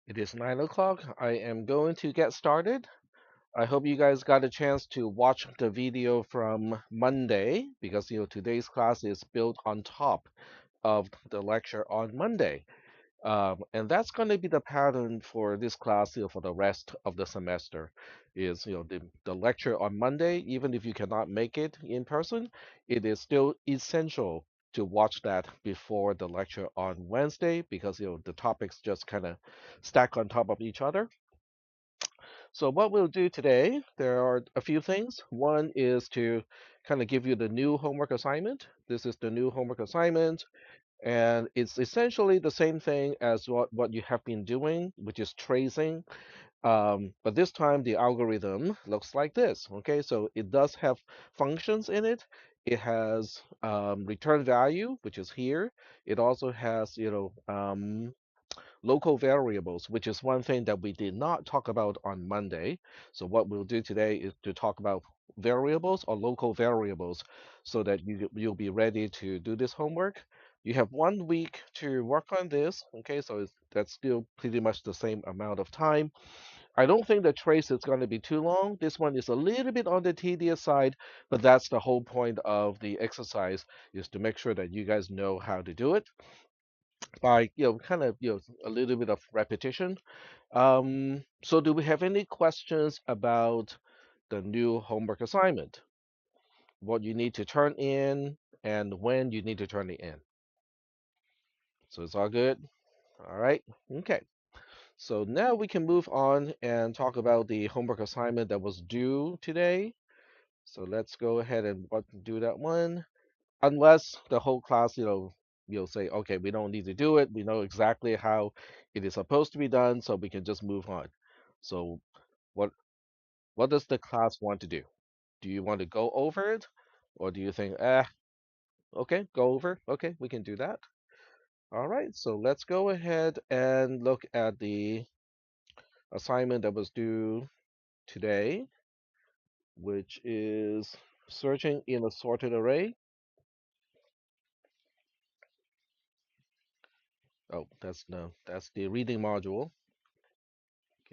It is 9 o'clock. I am going to get started. I hope you guys got a chance to watch the video from Monday because today's class is built on top of the lecture on Monday. And that's going to be the pattern for this class for the rest of the semester is the lecture on Monday, even if you cannot make it in person, it is still essential to watch that before the lecture on Wednesday because the topics just kind of stack on top of each other. So what we'll do today, there are a few things. One is to kind of give you the new homework assignment. This is the new homework assignment. And it's essentially the same thing as what you have been doing, which is tracing. But this time the algorithm looks like this. Okay, so it does have functions in it. It has return value, which is here. It also has, local variables, which is one thing that we did not talk about on Monday. So what we'll do today is to talk about variables or local variables so that you'll be ready to do this homework. You have 1 week to work on this, okay? So that's still pretty much the same amount of time. I don't think the trace is going to be too long. This one is a little bit on the tedious side, but that's the whole point of the exercise is to make sure that you guys know how to do it by kind of a little bit of repetition. So do we have any questions about the new homework assignment? What you need to turn in and when you need to turn it in. So it's all good. All right. Okay. So now we can move on and talk about the homework assignment that was due today. So let's go ahead and do that one. Unless the whole class, you'll say, okay, we don't need to do it. We know exactly how it is supposed to be done, so we can just move on. So what what does the class want to do? Do you want to go over it, or do you think, okay, go over? Okay, we can do that. All right, so let's go ahead and look at the assignment that was due today, which is searching in a sorted array. Oh, that's no, that's the reading module.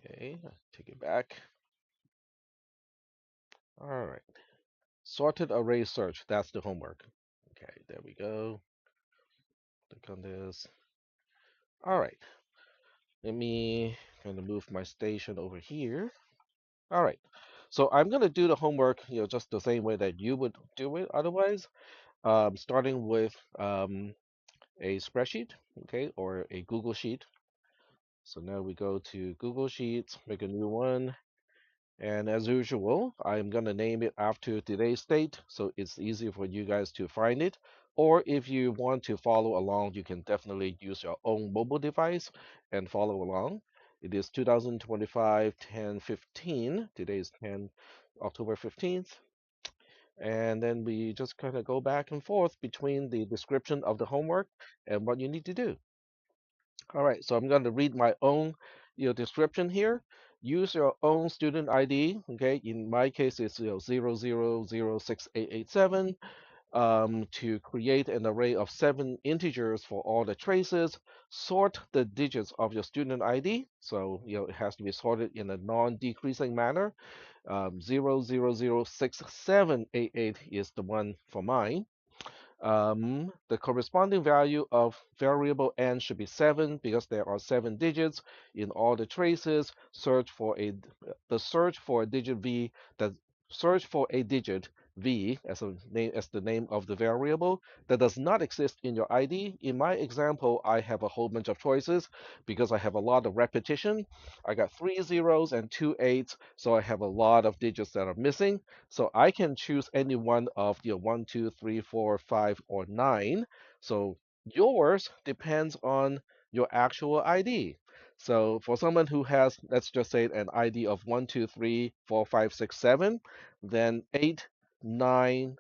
Okay, take it back. All right. Sorted array search. That's the homework. Okay, there we go. Click on this. All right. Let me kind of move my station over here. All right. So I'm going to do the homework, just the same way that you would do it otherwise, starting with a spreadsheet, okay, or a Google Sheet. So now we go to Google Sheets, make a new one. And as usual, I'm going to name it after today's date so it's easy for you guys to find it. Or if you want to follow along, you can definitely use your own mobile device and follow along. It is 2025 10/15. Today is 10 October 15th. And then we just kind of go back and forth between the description of the homework and what you need to do. All right, so I'm going to read my own description here. Use your own student ID. Okay, in my case, it's 00068887 to create an array of 7 integers for all the traces. Sort the digits of your student ID. So it has to be sorted in a non-decreasing manner. 00006788 is the one for mine. The corresponding value of variable n should be 7 because there are 7 digits in all the traces. The search for a digit v that search for a digit v as the name of the variable that does not exist in your ID. In my example, I have a whole bunch of choices because I have a lot of repetition. I got 3 zeros and 2 8s, so I have a lot of digits that are missing. So I can choose any one of the 1, 2, 3, 4, 5, or 9. So yours depends on your actual ID. So for someone who has, let's just say, an ID of 1, 2, 3, 4, 5, 6, 7, then 8, 9,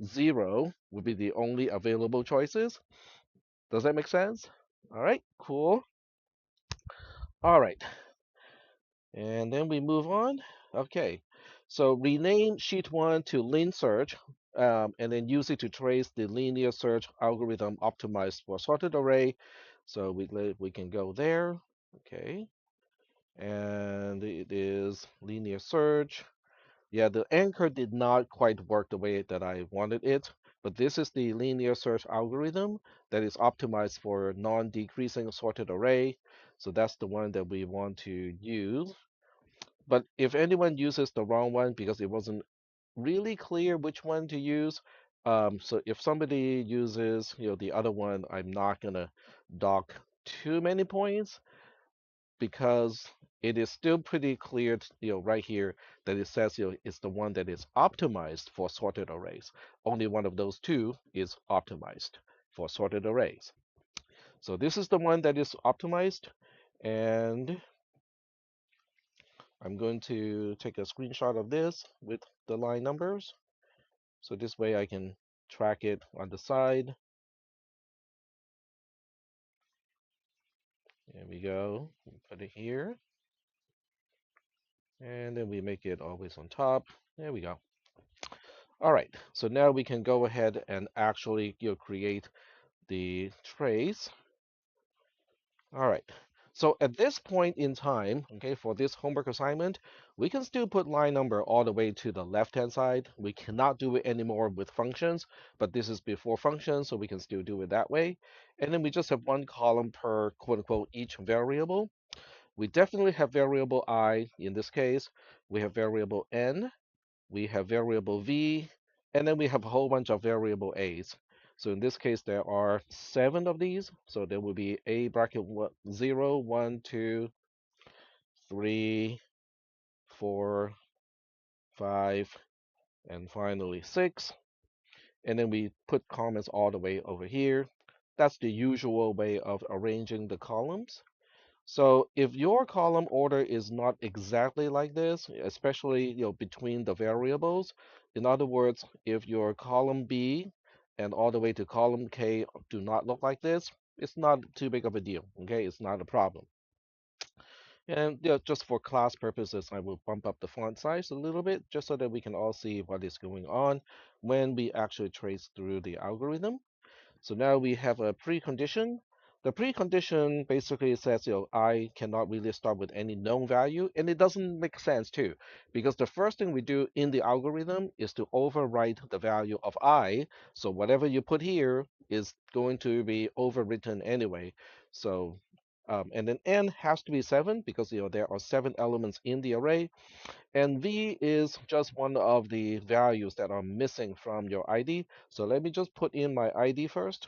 0 would be the only available choices. Does that make sense? All right, cool. All right. And then we move on. Okay, so rename sheet one to lean search, and then use it to trace the linear search algorithm optimized for sorted array. So we can go there. Okay. and it is linear search. Yeah, the anchor did not quite work the way that I wanted it, but this is the linear search algorithm that is optimized for non-decreasing sorted array. So that's the one that we want to use. But if anyone uses the wrong one because it wasn't really clear which one to use, so if somebody uses, the other one, I'm not gonna dock too many points because it is still pretty clear, right here that it says, it's the one that is optimized for sorted arrays. Only one of those two is optimized for sorted arrays. So this is the one that is optimized, and I'm going to take a screenshot of this with the line numbers. So this way I can track it on the side. There we go. We put it here, and then we make it always on top. There we go. All right, so now we can go ahead and actually create the trace. All right, so at this point in time, okay, for this homework assignment, we can still put line number all the way to the left-hand side. We cannot do it anymore with functions, but this is before functions, so we can still do it that way. And then we just have one column per quote unquote each variable. We definitely have variable I in this case. We have variable n, we have variable v, and then we have a whole bunch of variable a's. So in this case, there are 7 of these. So there will be a bracket 0, 1, 2, 3, 4, 5, and finally 6. And then we put comments all the way over here. That's the usual way of arranging the columns. So if your column order is not exactly like this, especially between the variables, in other words, if your column B and all the way to column K do not look like this, it's not too big of a deal. Okay, it's not a problem. And just for class purposes, I will bump up the font size a little bit just so that we can all see what is going on when we actually trace through the algorithm. So now we have a precondition. The precondition basically says, I cannot really start with any known value, and it doesn't make sense too, because the first thing we do in the algorithm is to overwrite the value of I. So whatever you put here is going to be overwritten anyway. So, and then n has to be 7 because there are 7 elements in the array, and v is just one of the values that are missing from your ID. So let me just put in my ID first.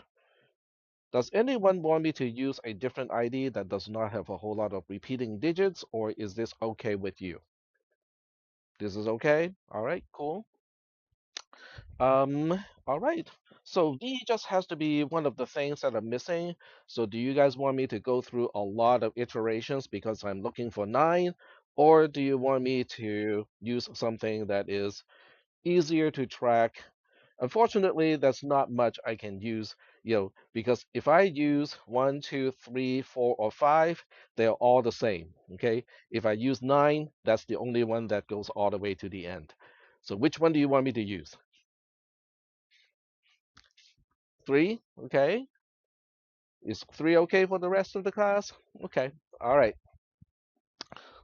Does anyone want me to use a different ID that does not have a whole lot of repeating digits, or is this okay with you? This is okay? All right, cool. All right. So V just has to be one of the things that are missing. So do you guys want me to go through a lot of iterations because I'm looking for 9, or do you want me to use something that is easier to track? Unfortunately, that's not much I can use, because if I use 1, 2, 3, 4, or 5, they're all the same. Okay. If I use 9, that's the only one that goes all the way to the end. So which one do you want me to use? 3? Okay. Is 3 okay for the rest of the class? Okay. All right.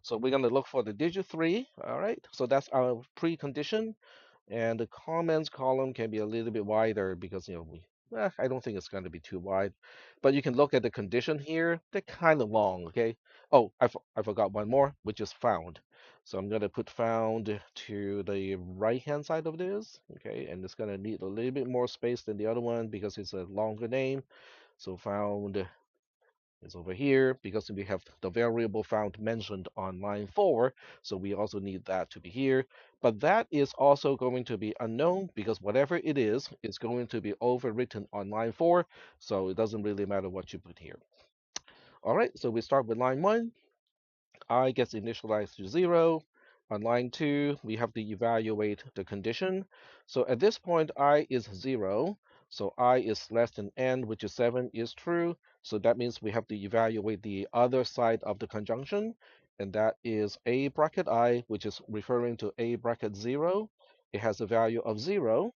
So we're going to look for the digit 3. All right. So that's our precondition. And the comments column can be a little bit wider because, I don't think it's going to be too wide. But you can look at the condition here. They're kind of long, okay? Oh, I forgot one more, which is found. So I'm going to put found to the right-hand side of this, okay? And it's going to need a little bit more space than the other one because it's a longer name. So found is over here because we have the variable found mentioned on line 4, so we also need that to be here. But that is also going to be unknown because whatever it is, it's going to be overwritten on line 4, so it doesn't really matter what you put here. All right, so we start with line 1. I gets initialized to 0. On line 2, we have to evaluate the condition. So at this point, I is 0. So I is less than n, which is 7, is true. So that means we have to evaluate the other side of the conjunction. And that is a bracket I, which is referring to a bracket 0. It has a value of 0.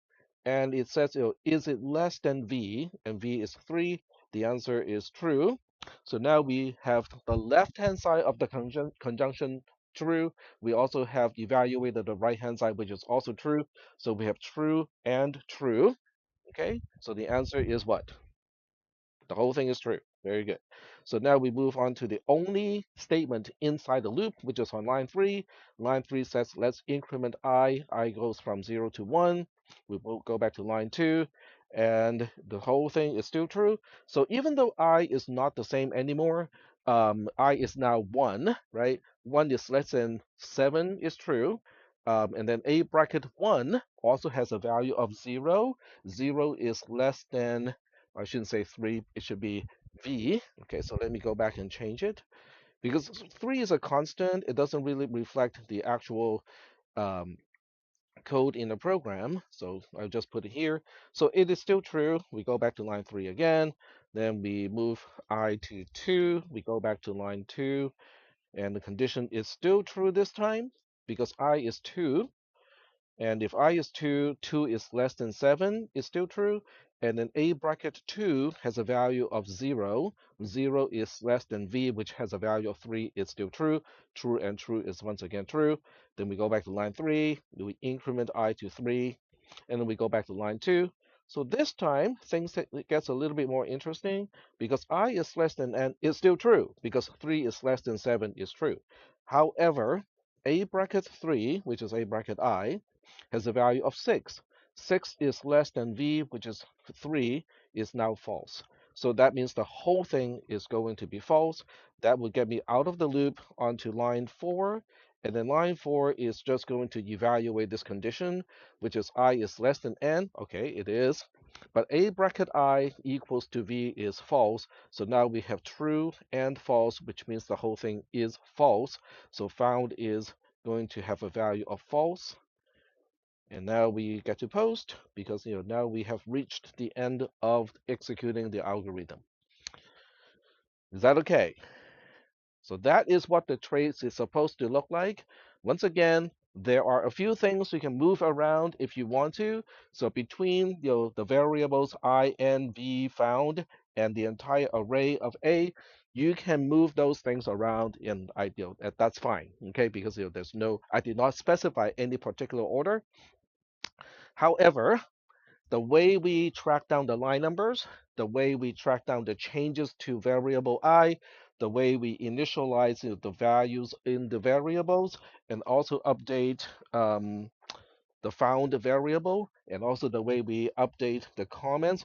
And it says, is it less than v? And v is 3. The answer is true. So now we have the left-hand side of the conjunction true. We also have evaluated the right-hand side, which is also true. So we have true and true. Okay, so the answer is what? The whole thing is true. Very good. So now we move on to the only statement inside the loop, which is on line 3. Line 3 says, let's increment I. I goes from 0 to 1. We will go back to line 2, and the whole thing is still true. So even though I is not the same anymore, I is now 1, right? 1 is less than 7 is true. And then A bracket 1 also has a value of 0. 0 is less than, I shouldn't say 3, it should be V. Okay, so let me go back and change it. Because 3 is a constant, it doesn't really reflect the actual um, code in the program. So I'll just put it here. So it is still true. We go back to line 3 again. Then we move I to 2. We go back to line 2. And the condition is still true this time because I is 2. And if I is 2, 2 is less than 7 is still true. And then A bracket 2 has a value of 0. 0 is less than V, which has a value of 3, is still true. True and true is once again true. Then we go back to line 3. We increment I to 3. And then we go back to line 2. So this time, things gets a little bit more interesting because I is less than N is still true because 3 is less than 7 is true. However, A bracket 3, which is A bracket I, has a value of 6. 6 is less than V, which is 3, is now false. So that means the whole thing is going to be false. That will get me out of the loop onto line 4. And then line 4 is just going to evaluate this condition, which is I is less than N. Okay, it is. But A bracket I equals to V is false. So now we have true and false, which means the whole thing is false. So found is going to have a value of false. And now we get to post because now we have reached the end of executing the algorithm. Is that okay? So that is what the trace is supposed to look like. Once again, there are a few things you can move around if you want to. So between the variables I, N, V found and the entire array of A, you can move those things around in ideal. That's fine, okay? Because there's no, I did not specify any particular order. However, the way we track down the line numbers, the way we track down the changes to variable I, the way we initialize the values in the variables, and also update the found variable, and also the way we update the comments,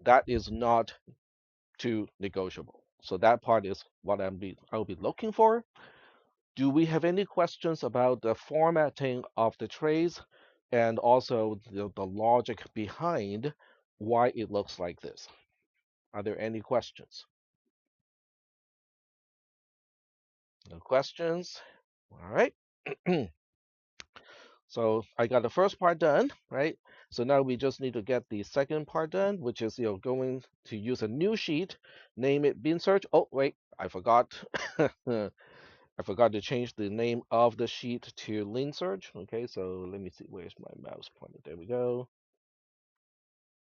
that is not too negotiable. So that part is what I'll be looking for. Do we have any questions about the formatting of the trace and also the logic behind why it looks like this? Are there any questions? No questions? All right. So I got the first part done, right? So now we just need to get the second part done, which is going to use a new sheet, name it bin search. Oh, wait, I forgot. I forgot to change the name of the sheet to lean search. Okay, so let me see. Where's my mouse pointer? There we go.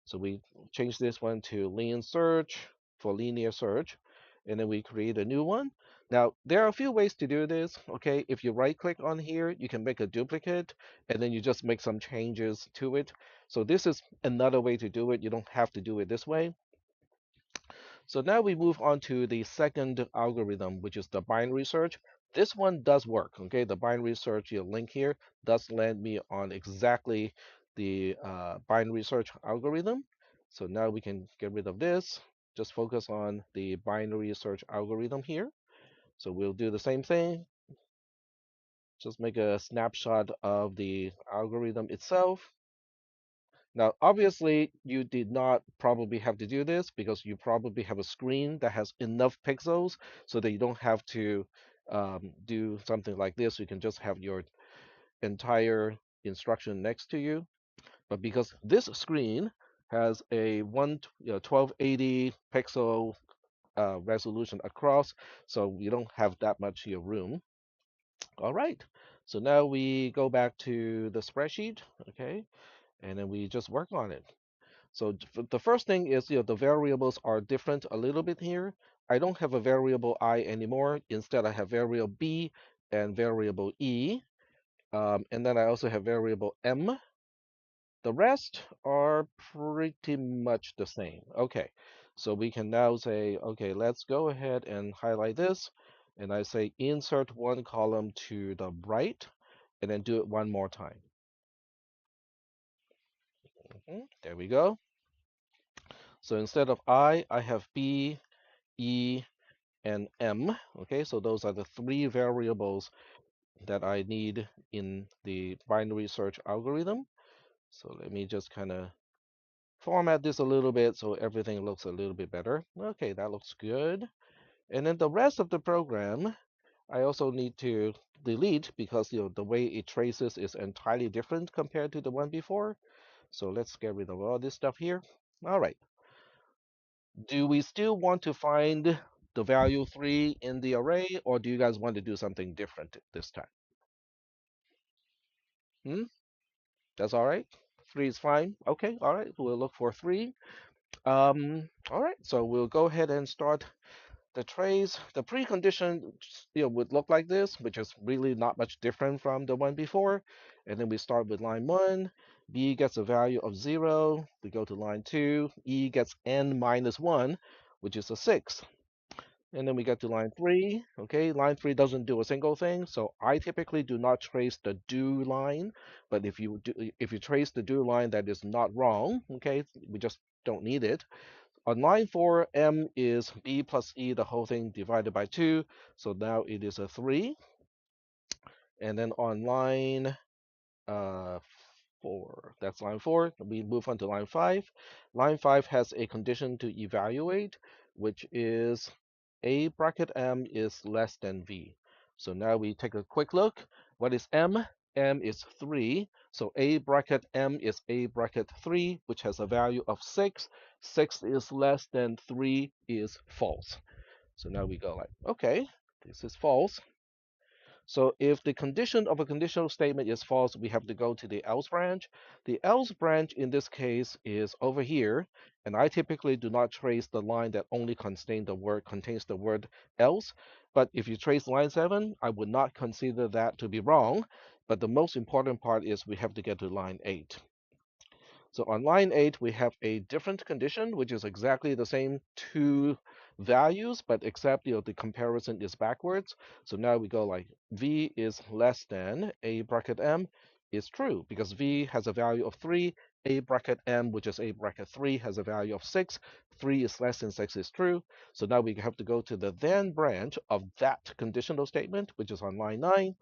So we change this one to lean search for linear search, and then we create a new one. Now, there are a few ways to do this. Okay, if you right click on here, you can make a duplicate, and then you just make some changes to it. So this is another way to do it. You don't have to do it this way. So now we move on to the second algorithm, which is the binary search. This one does work, okay? The binary search link here does land me on exactly the binary search algorithm. So now we can get rid of this. Just focus on the binary search algorithm here. So we'll do the same thing. Just make a snapshot of the algorithm itself. Now, obviously, you did not probably have to do this because you probably have a screen that has enough pixels so that you don't have to do something like this. You can just have your entire instruction next to you. But because this screen has a 1280 pixel resolution across, so you don't have that much room. All right. So now we go back to the spreadsheet, okay, and then we just work on it. So the first thing is, the variables are different a little bit here. I don't have a variable I anymore. Instead, I have variable B and variable E. And then I also have variable M. The rest are pretty much the same. Okay, so we can now say, okay, let's go ahead and highlight this. And I say insert one column to the right, and then do it one more time. There we go. So instead of I have B, E, and M. Okay, so those are the three variables that I need in the binary search algorithm. So let me just kind of format this a little bit so everything looks a little bit better. Okay, that looks good. And then the rest of the program, I also need to delete because the way it traces is entirely different compared to the one before. So let's get rid of all this stuff here. All right. Do we still want to find the value 3 in the array, or do you guys want to do something different this time? Hmm? That's all right. 3 is fine. Okay, all right. We'll look for 3. All right. So we'll go ahead and start the trace. The precondition would look like this, which is really not much different from the one before. And then we start with line 1. B gets a value of 0. We go to line 2. E gets n minus 1, which is a 6. And then we get to line 3. Okay, line 3 doesn't do a single thing, so I typically do not trace the do line. But if you trace the do line, that is not wrong. Okay, we just don't need it. On line 4, m is b plus e, the whole thing divided by 2. So now it is a 3. And then on line uh, 4, that's line 4. We move on to line 5. Line 5 has a condition to evaluate, which is a bracket m is less than v. So now we take a quick look. What is m? M is 3. So a bracket m is a bracket 3, which has a value of 6. 6 is less than 3 is false. So now we go like, okay, this is false. So if the condition of a conditional statement is false, we have to go to the else branch. The else branch in this case is over here, and I typically do not trace the line that only contains the word else. But if you trace line 7, I would not consider that to be wrong. But the most important part is we have to get to line 8. So on line 8, we have a different condition, which is exactly the same two values, but except the comparison is backwards. So now we go like v is less than a bracket m is true because v has a value of 3, a bracket m, which is a bracket 3, has a value of 6. 3 is less than 6 is true. So now we have to go to the then branch of that conditional statement, which is on line 9.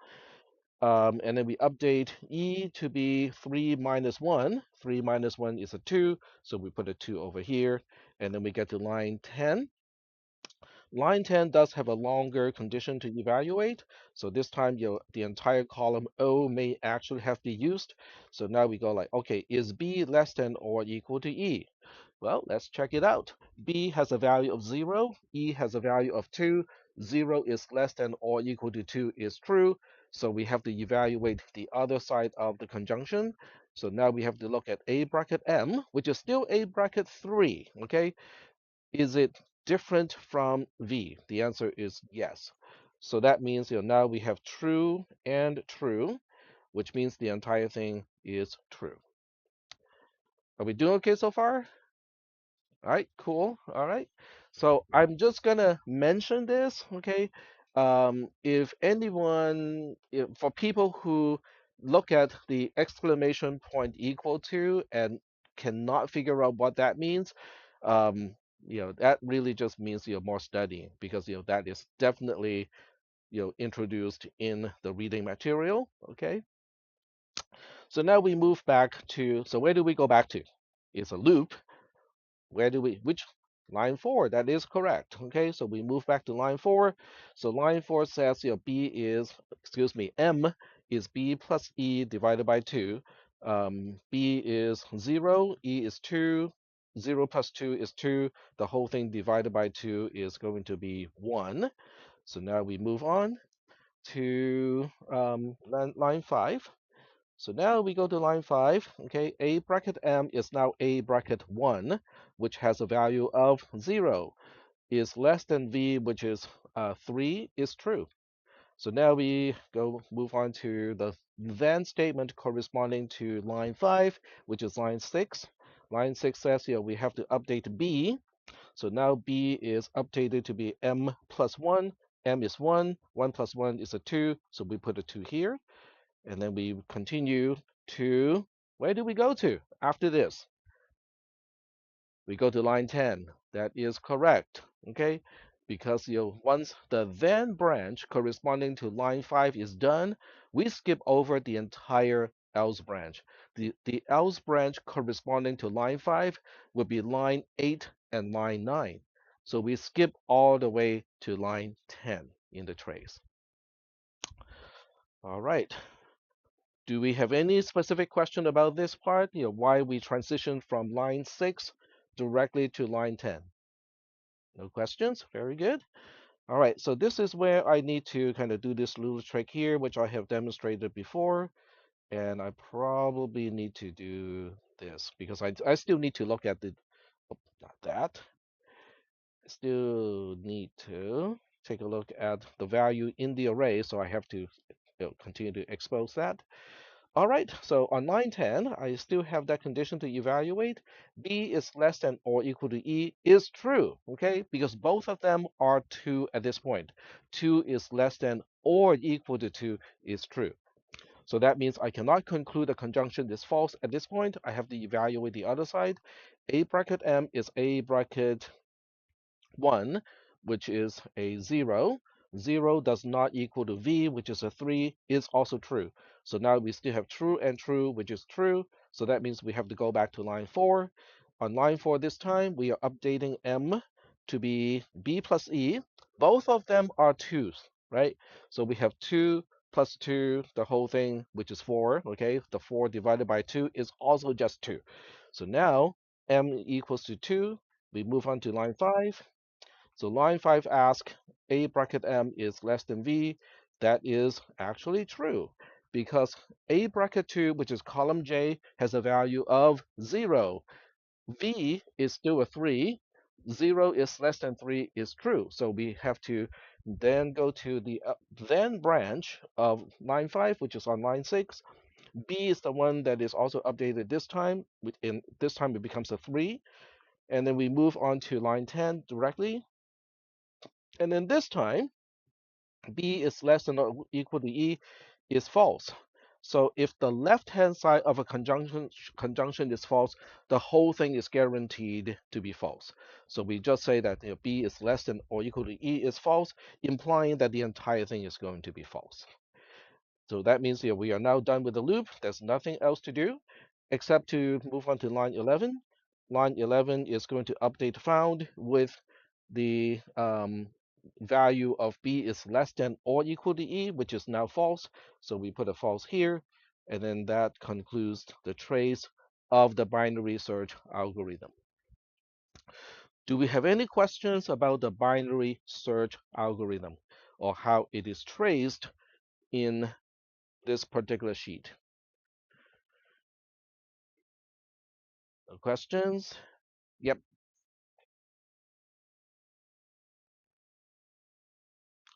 And then we update e to be 3 minus 1. 3 minus 1 is a 2, so we put a 2 over here. And then we get to line 10. Line 10 does have a longer condition to evaluate. So this time the entire column O may actually have to be used. So now we go like, okay, is B less than or equal to E? Well, let's check it out. B has a value of 0. E has a value of 2. 0 is less than or equal to 2 is true. So we have to evaluate the other side of the conjunction. So now we have to look at A bracket M, which is still A bracket 3. Okay, is it different from V? The answer is yes. So that means now we have true and true, which means the entire thing is true. Are we doing okay so far? All right, cool. All right. So I'm just gonna mention this, okay? If anyone, for people who look at the exclamation point equal to and cannot figure out what that means, um, that really just means more studying because that is definitely introduced in the reading material, okay? So now we move back to, so where do we go back to? It's a loop. Which line 4? That is correct. Okay, so we move back to line 4. So line 4 says, M is B plus E divided by 2. B is 0, E is 2, 0 plus 2 is 2. The whole thing divided by 2 is going to be 1. So now we move on to line 5. So now we go to line 5. Okay, a bracket m is now a bracket 1, which has a value of 0. is less than v, which is 3, is true. So now we go move on to the then statement corresponding to line 5, which is line 6. Line 6 says here we have to update b. So now b is updated to be m plus 1. M is 1. 1 plus 1 is a 2. So we put a 2 here. And then we continue to, where do we go to after this? We go to line 10. That is correct. Okay, because once the then branch corresponding to line 5 is done, we skip over the entire else branch. The else branch corresponding to line 5 would be line 8 and line 9. So we skip all the way to line 10 in the trace. All right. Do we have any specific question about this part? Why we transition from line 6 directly to line 10? No questions? Very good. All right, so this is where I need to kind of do this little trick here, which I have demonstrated before. And I probably need to do this because I still need to look at the, oh, not that. I still need to take a look at the value in the array. So I have to continue to expose that. All right, so on line 10, I still have that condition to evaluate. B is less than or equal to E is true, okay? Because both of them are 2 at this point. 2 is less than or equal to 2 is true. So that means I cannot conclude a conjunction is false at this point. I have to evaluate the other side. A bracket M is A bracket 1, which is a 0. 0 does not equal to v, which is a 3, is also true. So now we still have true and true, which is true. So that means we have to go back to line 4. On line 4 this time, we are updating m to be b plus e. Both of them are 2s, right? So we have 2 plus 2, the whole thing, which is 4, okay? The 4 divided by 2 is also just 2. So now m equals to 2. We move on to line 5. So line 5 asks A bracket M is less than V. That is actually true because A bracket 2, which is column J, has a value of 0. V is still a 3. 0 is less than 3 is true. So we have to then go to the then branch of line 5, which is on line 6. B is the one that is also updated this time. In this time it becomes a 3. And then we move on to line 10 directly. And then this time, B is less than or equal to E is false. So if the left-hand side of a conjunction is false, the whole thing is guaranteed to be false. So we just say that B is less than or equal to E is false, implying that the entire thing is going to be false. So that means we are now done with the loop. There's nothing else to do except to move on to line 11. Line 11 is going to update found with the value of b is less than or equal to e, which is now false. So we put a false here, and then that concludes the trace of the binary search algorithm. Do we have any questions about the binary search algorithm or how it is traced in this particular sheet? No questions? Yep.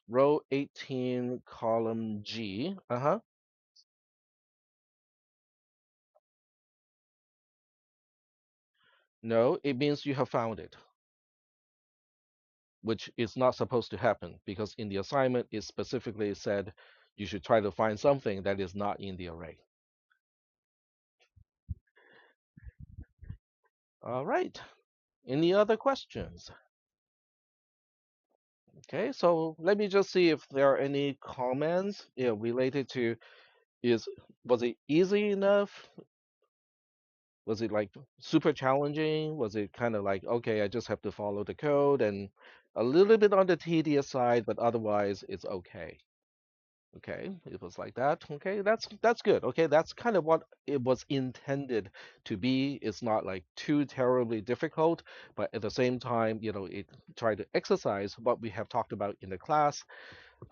Row 18, column G. Uh-huh. No, it means you have found it, which is not supposed to happen because in the assignment it specifically said you should try to find something that is not in the array. All right. Any other questions? Okay, so let me just see if there are any comments related to is was it easy enough? Was it like super challenging? Was it kind of like, okay, I just have to follow the code and a little bit on the tedious side, but otherwise it's okay. Okay, it was like that. Okay, that's good. Okay, that's kind of what it was intended to be. It's not like too terribly difficult, but at the same time, it try to exercise what we have talked about in the class.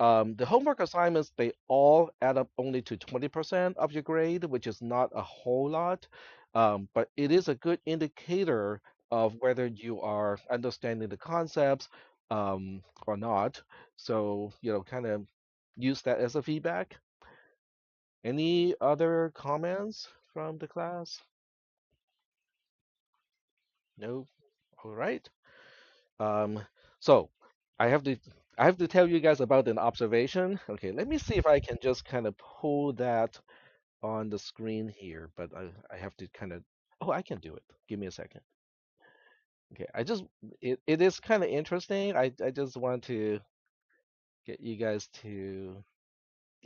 The homework assignments, they all add up only to 20% of your grade, which is not a whole lot, but it is a good indicator of whether you are understanding the concepts, or not. So, kind of use that as a feedback. Any other comments from the class? No? All right. Um, so I have to I have to tell you guys about an observation. Okay, let me see if I can just kind of pull that on the screen here, but I have to kind of, oh, I can do it. Give me a second. Okay, it is kind of interesting. I just want to get you guys to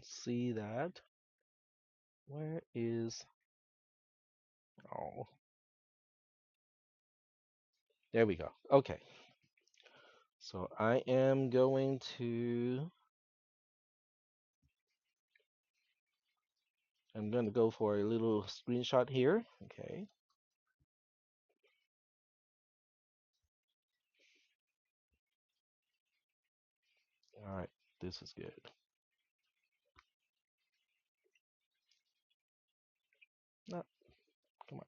see that. Where is, oh, there we go. Okay, so I am going to, I'm going to go for a little screenshot here. Okay, all right, this is good. No, come on.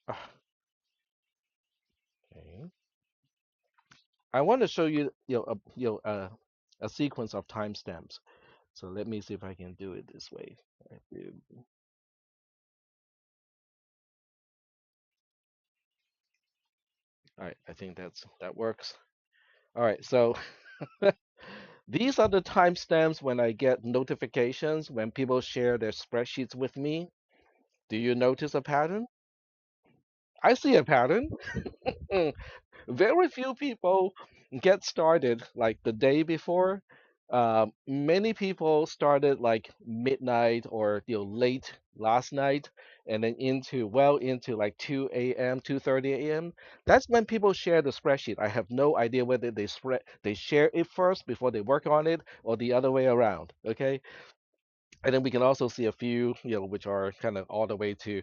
Ah, okay. I want to show you, a sequence of timestamps. So let me see if I can do it this way. I do- All right, I think that works. All right, so these are the timestamps when I get notifications when people share their spreadsheets with me. Do you notice a pattern? I see a pattern. Very few people get started like the day before. Many people started like midnight or late last night, and then into like 2 a.m., 2:30 a.m. That's when people share the spreadsheet. I have no idea whether they share it first before they work on it or the other way around. Okay, and then we can also see a few, which are kind of all the way to,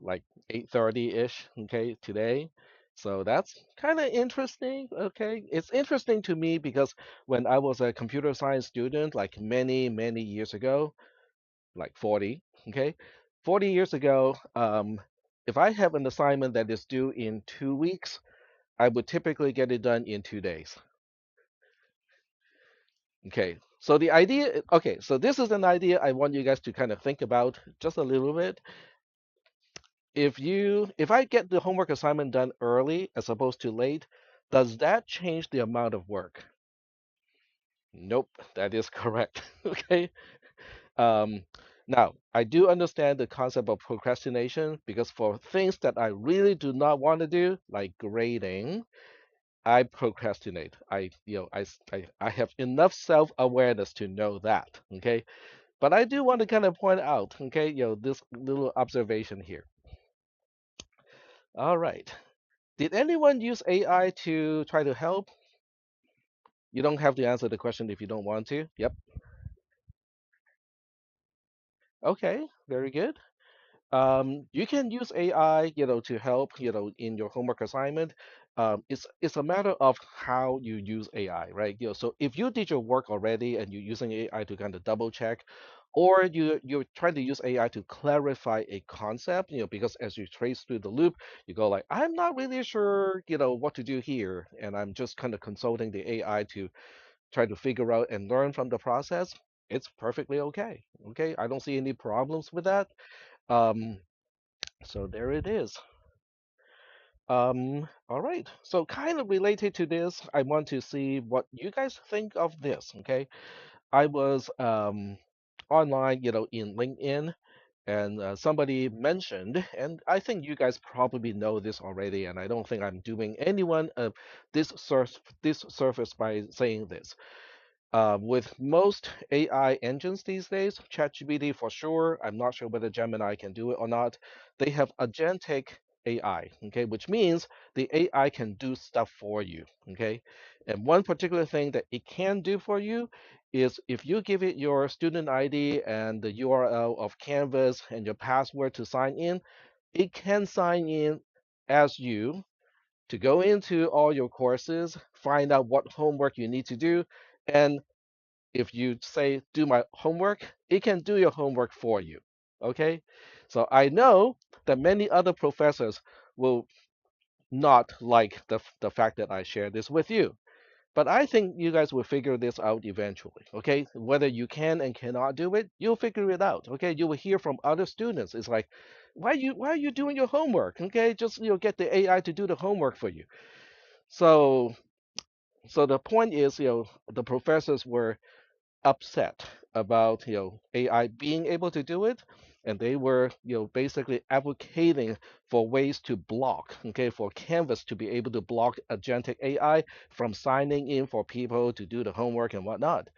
like 8:30-ish, okay, today. So that's kind of interesting, okay? It's interesting to me because when I was a computer science student, like many, many years ago, like 40, okay? 40 years ago, if I have an assignment that is due in 2 weeks, I would typically get it done in 2 days. Okay, so so this is an idea I want you guys to kind of think about just a little bit. If I get the homework assignment done early as opposed to late, does that change the amount of work? Nope, that is correct. Okay. Um, Now, I do understand the concept of procrastination because for things that I really do not want to do, like grading, I procrastinate. I have enough self-awareness to know that. Okay. But I do want to kind of point out, okay, this little observation here. All right. Did anyone use AI to try to help? You don't have to answer the question if you don't want to. Yep. Okay, very good. You can use AI, to help, in your homework assignment. It's a matter of how you use AI, right? So if you did your work already and you're using AI to kind of double check, or you're trying to use AI to clarify a concept, because as you trace through the loop, you go like, I'm not really sure, what to do here, and I'm just kind of consulting the AI to try to figure out and learn from the process. It's perfectly okay. Okay, I don't see any problems with that. Um, so there it is. All right. So kind of related to this, I want to see what you guys think of this. Okay. I was online, in LinkedIn, and somebody mentioned, and I think you guys probably know this already, and I don't think I'm doing anyone this service by saying this. With most AI engines these days, ChatGPT for sure, I'm not sure whether Gemini can do it or not, they have agentic AI, okay, which means the AI can do stuff for you, okay? And one particular thing that it can do for you is if you give it your student ID and the URL of Canvas and your password to sign in, it can sign in as you to go into all your courses, find out what homework you need to do, and if you say do my homework, it can do your homework for you. Okay? So I know that many other professors will not like the fact that I share this with you. But I think you guys will figure this out eventually, okay? Whether you can and cannot do it, you'll figure it out, okay? You will hear from other students. It's like, why are you doing your homework? Okay, just get the AI to do the homework for you. So so the point is, the professors were upset about AI being able to do it, and they were basically advocating for ways to block, okay, for Canvas to be able to block agentic AI from signing in for people to do the homework and whatnot.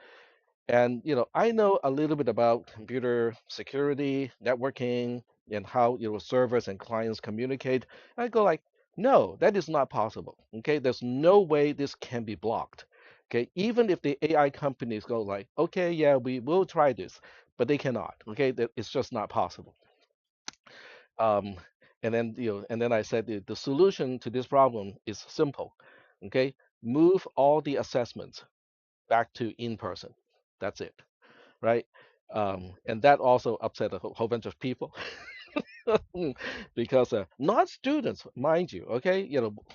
And I know a little bit about computer security, networking, and how servers and clients communicate. I go like, no, that is not possible. Okay, there's no way this can be blocked. Okay, even if the AI companies go like, okay, yeah, we will try this, but they cannot. Okay, that it's just not possible. Um, and then I said the solution to this problem is simple. Okay, move all the assessments back to in person. That's it, right? And that also upset a whole bunch of people because not students, mind you, okay?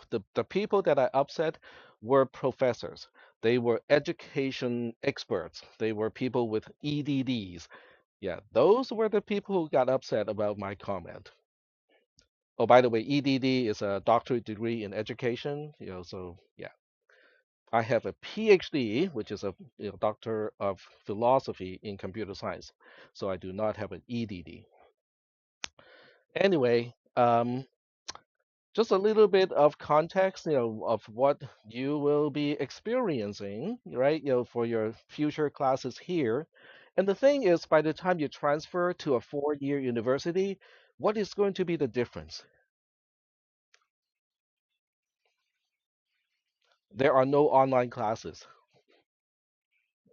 The people that I upset were professors. They were education experts. They were people with EDDs. Yeah, those were the people who got upset about my comment. Oh, by the way, EDD is a doctorate degree in education. So yeah, I have a PhD, which is a Doctor of Philosophy in Computer Science. So I do not have an EDD. Anyway, just a little bit of context, of what you will be experiencing, right? For your future classes here. And the thing is, by the time you transfer to a 4-year university, what is going to be the difference? There are no online classes.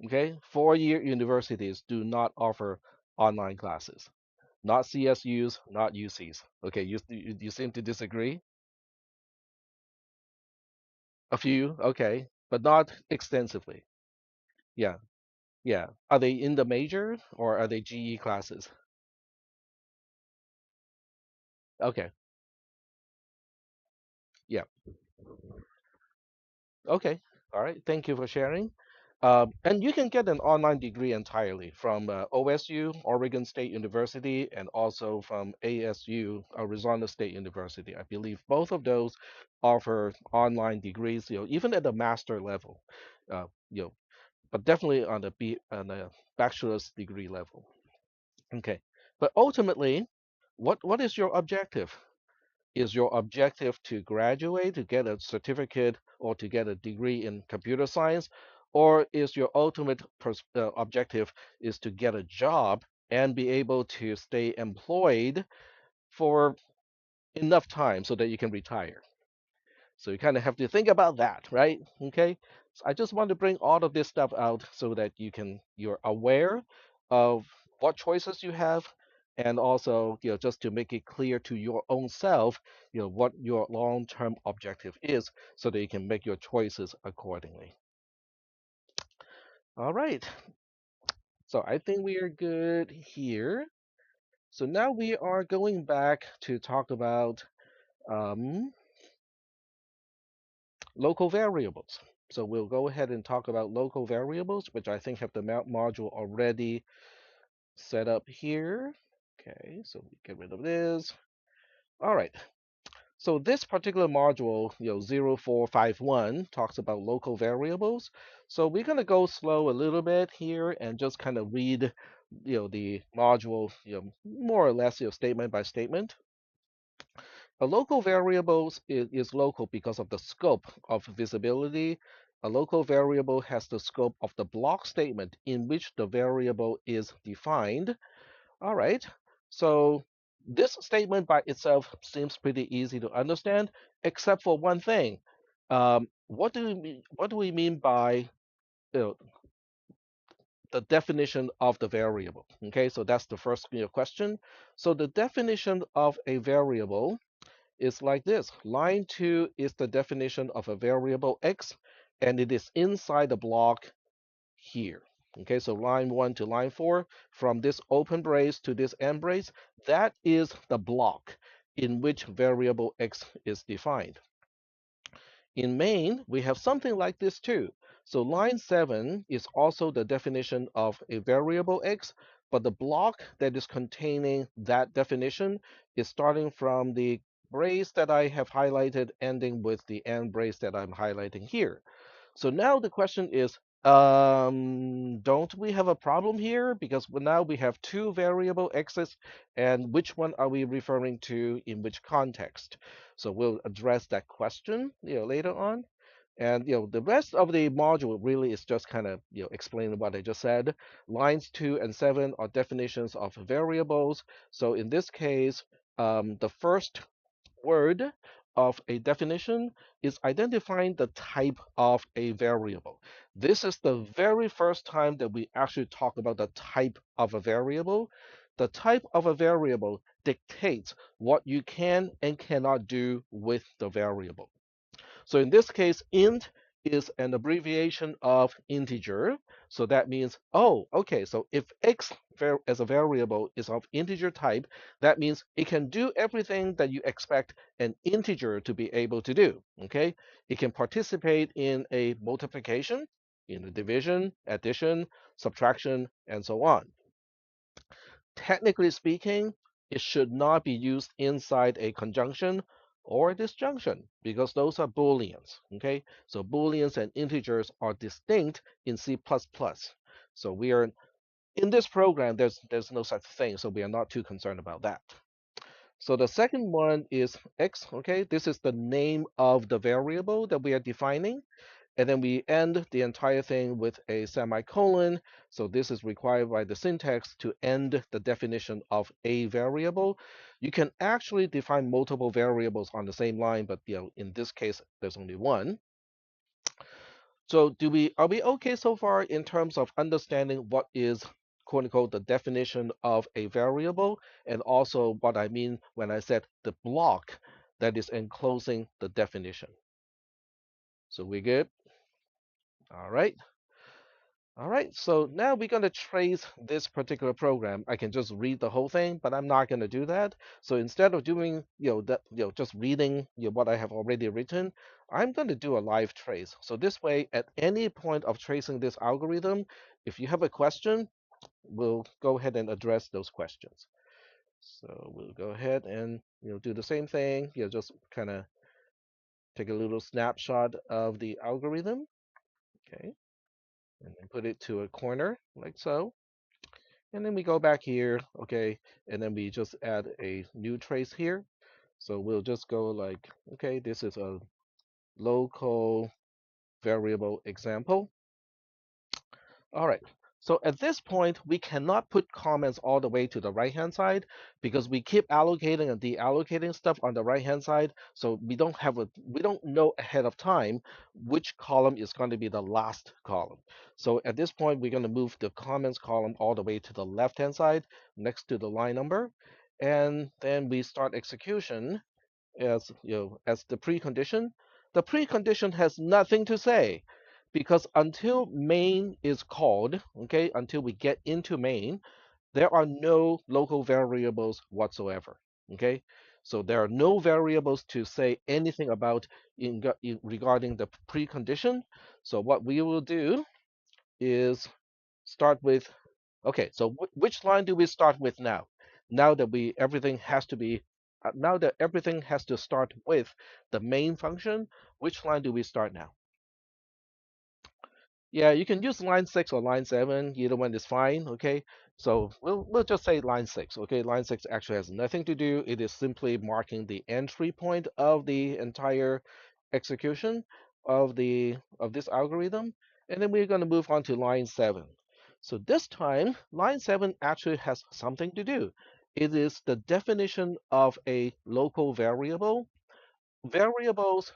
Okay, 4-year universities do not offer online classes. Not CSUs, not UCs. Okay, you seem to disagree. A few, okay, but not extensively. Yeah, yeah. Are they in the major or are they GE classes? Okay, yeah. Okay, all right. Thank you for sharing. And you can get an online degree entirely from OSU, Oregon State University, and also from ASU, Arizona State University. I believe both of those offer online degrees, even at the master level, uh, you know, but definitely on the bachelor's degree level. Okay, but ultimately, what is your objective? Is your objective to graduate, to get a certificate, or to get a degree in computer science? Or is your ultimate objective is to get a job and be able to stay employed for enough time so that you can retire? So you kind of have to think about that, right? Okay. So I just want to bring all of this stuff out so that you're aware of what choices you have, and also, just to make it clear to your own self, what your long-term objective is so that you can make your choices accordingly. All right. So I think we are good here. So now we are going back to talk about um, local variables. So we'll go ahead and talk about local variables, which I think have the mount module already set up here. Okay, so we get rid of this. All right. So this particular module, 0451, talks about local variables. So we're going to go slow a little bit here and just kind of read, the module, more or less, statement by statement. A local variable is local because of the scope of visibility. A local variable has the scope of the block statement in which the variable is defined. All right. So this statement by itself seems pretty easy to understand, except for one thing. What do we mean by you know, the definition of the variable? Okay, so that's the first question. So the definition of a variable is like this. Line 2 is the definition of a variable x, and it is inside the block here. Okay, so line 1 to line 4, from this open brace to this end brace, that is the block. in which variable x is defined. In main, we have something like this too. So line 7 is also the definition of a variable x, but the block that is containing that definition is starting from the brace that I have highlighted, ending with the end brace that I'm highlighting here. So now the question is, don't we have a problem here? Because now we have two variable x's, and which one are we referring to in which context? So we'll address that question, later on. And the rest of the module really is just kind of explaining what I just said. Lines 2 and 7 are definitions of variables. So in this case, the first word of a definition is identifying the type of a variable. This is the very first time that we actually talk about the type of a variable. The type of a variable dictates what you can and cannot do with the variable. So in this case, int is an abbreviation of integer. So that means, oh, okay, so if x as a variable is of integer type, that means it can do everything that you expect an integer to be able to do, okay? It can participate in a multiplication, in a division, addition, subtraction, and so on. Technically speaking, it should not be used inside a conjunction or a disjunction because those are booleans. Okay, so booleans and integers are distinct in C++. So we are in this program. There's no such thing, so we are not too concerned about that. So the second one is x. Okay, this is the name of the variable that we are defining. And then we end the entire thing with a semicolon. So this is required by the syntax to end the definition of a variable. You can actually define multiple variables on the same line, but in this case, there's only one. So are we okay so far in terms of understanding what is quote unquote the definition of a variable and also what I mean when I said the block that is enclosing the definition? So we good? All right. All right, so now we're going to trace this particular program. I can just read the whole thing, but I'm not going to do that. So instead of doing, just reading, what I have already written, I'm going to do a live trace. So this way, at any point of tracing this algorithm, if you have a question, we'll go ahead and address those questions. So we'll go ahead and, do the same thing. Just kind of take a little snapshot of the algorithm. Okay, and then put it to a corner like so. And then we go back here, okay, and then we just add a new trace here. So we'll just go like, okay, this is a local variable example. All right. So at this point, we cannot put comments all the way to the right-hand side because we keep allocating and deallocating stuff on the right-hand side. So we don't know ahead of time which column is going to be the last column. So at this point, we're going to move the comments column all the way to the left-hand side next to the line number. And then we start execution as the precondition. The precondition has nothing to say because until main is called, okay, until we get into main, there are no local variables whatsoever. Okay, so there are no variables to say anything about regarding the precondition. So what we will do is start with, okay, so which line do we start with now? Now that everything has to start with the main function, which line do we start now? Yeah, you can use line 6 or line 7. Either one is fine. Okay. So we'll just say line 6. Okay. Line 6 actually has nothing to do. It is simply marking the entry point of the entire execution of this algorithm. And then we're going to move on to line 7. So this time, line 7 actually has something to do. It is the definition of a local variable. Variables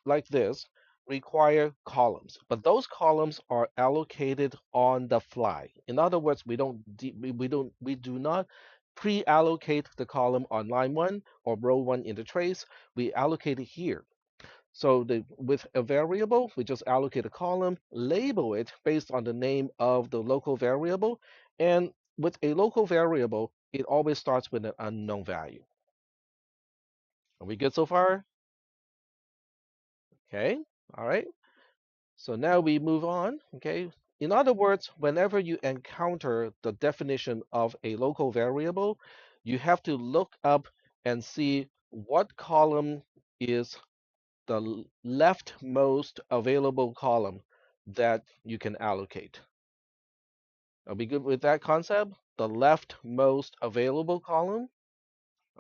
like this require columns, but those columns are allocated on the fly. In other words, we do not pre-allocate the column on line 1 or row 1 in the trace. We allocate it here. So with a variable, we just allocate a column, label it based on the name of the local variable, and with a local variable, it always starts with an unknown value. Are we good so far? Okay. All right. So now we move on. Okay. In other words, whenever you encounter the definition of a local variable, you have to look up and see what column is the leftmost available column that you can allocate. Are we good with that concept? The leftmost available column.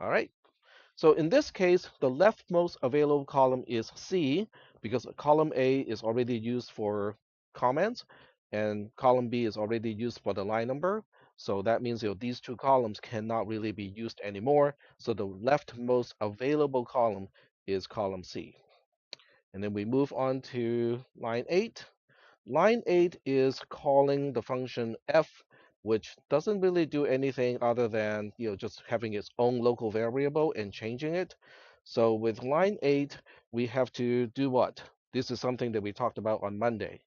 All right. So in this case, the leftmost available column is C because column A is already used for comments and column B is already used for the line number. So that means these two columns cannot really be used anymore. So the leftmost available column is column C. And then we move on to line 8. Line 8 is calling the function f, which doesn't really do anything other than just having its own local variable and changing it. So with line 8, we have to do what? This is something that we talked about on Monday.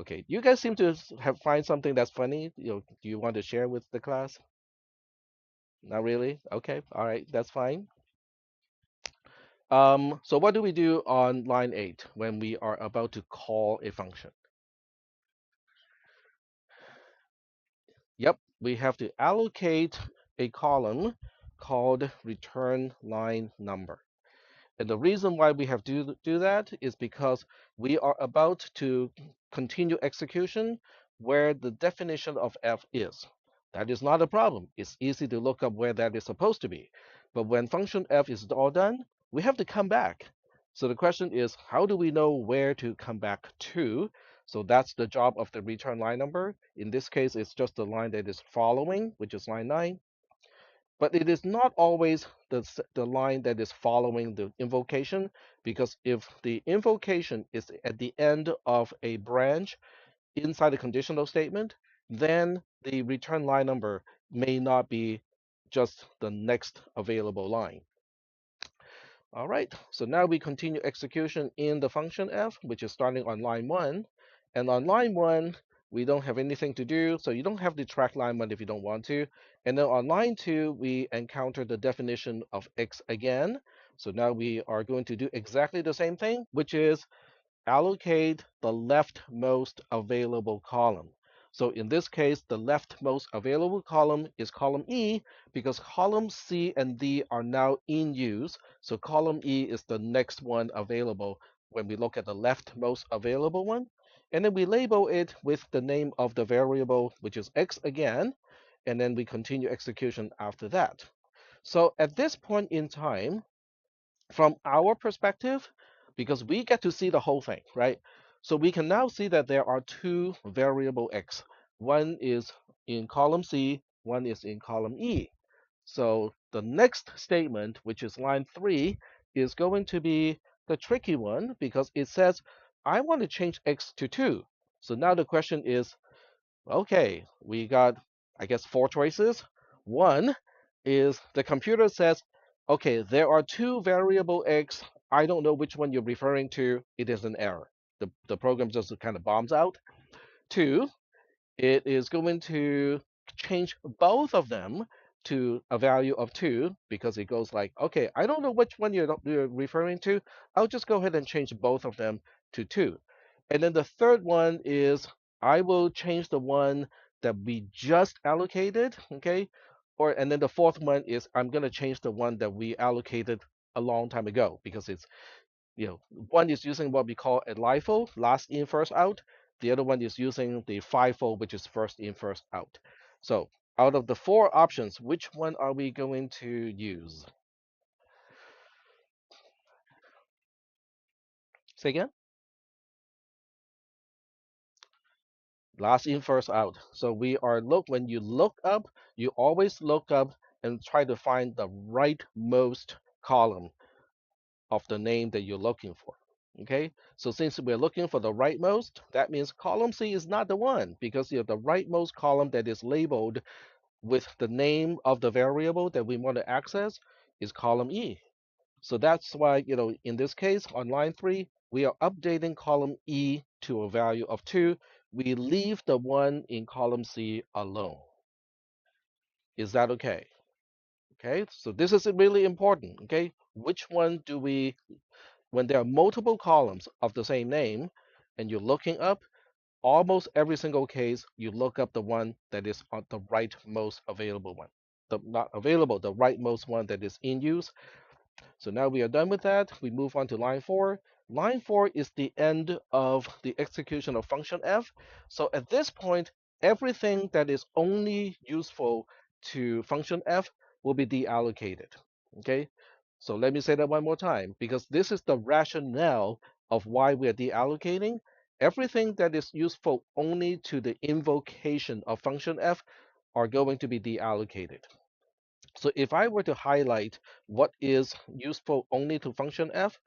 Okay, you guys seem to have find something that's funny. Do you want to share with the class? Not really? Okay, all right, that's fine. So what do we do on line 8 when we are about to call a function? Yep, we have to allocate a column called return line number. And the reason why we have to do that is because we are about to continue execution where the definition of f is. That is not a problem. It's easy to look up where that is supposed to be. But when function f is all done, we have to come back. So the question is, how do we know where to come back to? So that's the job of the return line number. In this case, it's just the line that is following, which is line 9. But it is not always the line that is following the invocation, because if the invocation is at the end of a branch inside a conditional statement, then the return line number may not be just the next available line. All right, so now we continue execution in the function f, which is starting on line 1. And on line 1, we don't have anything to do, so you don't have to track line 1 if you don't want to. And then on line 2, we encounter the definition of x again. So now we are going to do exactly the same thing, which is allocate the leftmost available column. So in this case, the leftmost available column is column E because column C and D are now in use. So column E is the next one available when we look at the leftmost available one. And then we label it with the name of the variable, which is X again. And then we continue execution after that. So at this point in time, from our perspective, because we get to see the whole thing, right? So we can now see that there are two variable x. One is in column C, one is in column E. So the next statement, which is line 3, is going to be the tricky one because it says, I want to change x to 2. So now the question is, okay, we got, I guess, four choices. One is the computer says, okay, there are two variable x. I don't know which one you're referring to. It is an error. The program just kind of bombs out. Two, it is going to change both of them to a value of 2 because it goes like, okay, I don't know which one you're referring to. I'll just go ahead and change both of them to 2. And then the third one is I will change the one that we just allocated, okay? And then the fourth one is I'm going to change the one that we allocated a long time ago because it's one is using what we call a LIFO, last in, first out. The other one is using the FIFO, which is first in, first out. So out of the four options, which one are we going to use? Say again? Last in, first out. So when you look up, you always look up and try to find the rightmost column of the name that you're looking for. Okay, so since we're looking for the rightmost, that means column C is not the one because you have the rightmost column that is labeled with the name of the variable that we want to access is column E. So that's why, in this case, on line 3, we are updating column E to a value of 2. We leave the one in column C alone. Is that okay? Okay, so this is really important. Okay, which one do we, when there are multiple columns of the same name and you're looking up, almost every single case, you look up the one that is on the rightmost available one. The not available, the rightmost one that is in use. So now we are done with that. We move on to line 4. Line 4 is the end of the execution of function f. So at this point, everything that is only useful to function f will be deallocated. Okay, so let me say that one more time, because this is the rationale of why we are deallocating. Everything that is useful only to the invocation of function f are going to be deallocated. So if I were to highlight what is useful only to function f,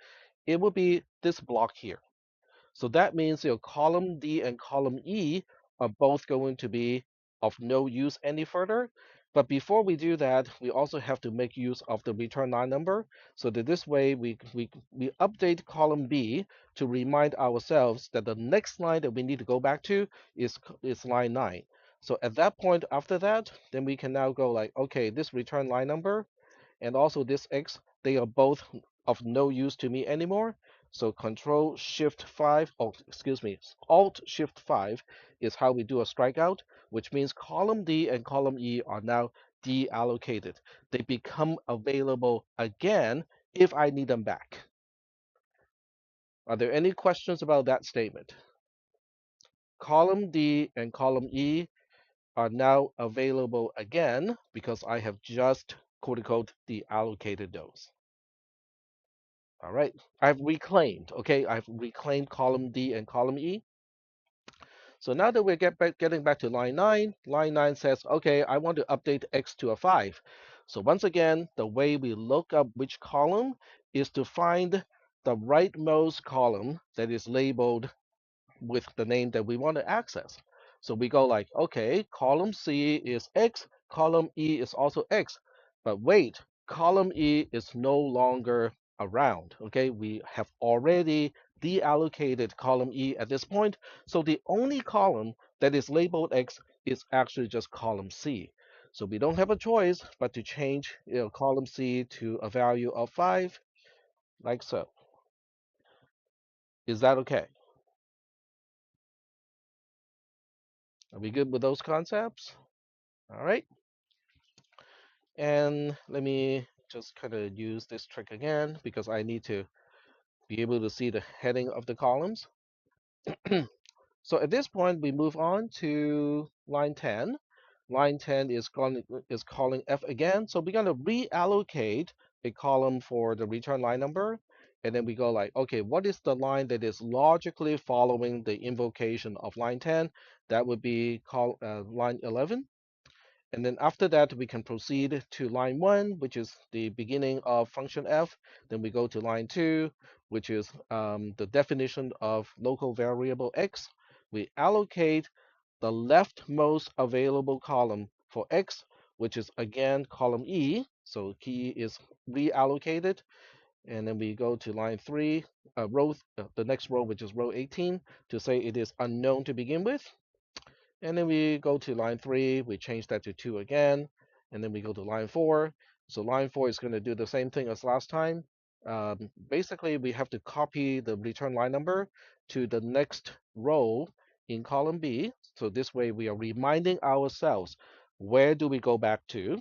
it would be this block here. So that means your column D and column E are both going to be of no use any further. But before we do that, we also have to make use of the return line number. So that this way we update column B to remind ourselves that the next line that we need to go back to is line 9. So at that point after that, then we can now go like, okay, this return line number and also this X, they are both of no use to me anymore. So Control Shift 5, oh, excuse me, Alt Shift 5 is how we do a strikeout, which means column D and column E are now deallocated. They become available again if I need them back. Are there any questions about that statement? Column D and column E are now available again because I have just quote unquote deallocated those. All right, I've reclaimed, okay, I've reclaimed column D and column E. So now that we're getting back to line 9 says, okay, I want to update X to a 5. So once again, the way we look up which column is to find the rightmost column that is labeled with the name that we want to access. So we go like, okay, column C is X, column E is also X, but wait, column E is no longer around. Okay, we have already deallocated column E at this point. So the only column that is labeled X is actually just column C. So we don't have a choice but to change column C to a value of 5, like so. Is that okay? Are we good with those concepts? All right. And let me just kind of use this trick again because I need to be able to see the heading of the columns. So at this point, we move on to line 10. Line 10 is calling F again. So we're going to reallocate a column for the return line number. And then we go like, okay, what is the line that is logically following the invocation of line 10? That would be line 11. And then after that, we can proceed to line 1, which is the beginning of function f. Then we go to line 2, which is the definition of local variable x. We allocate the leftmost available column for x, which is again column E. So key is reallocated. And then we go to line 3, the next row, which is row 18, to say it is unknown to begin with. And then we go to line 3, we change that to 2 again, and then we go to line 4. So line 4 is going to do the same thing as last time. Basically, we have to copy the return line number to the next row in column B. So this way we are reminding ourselves where do we go back to.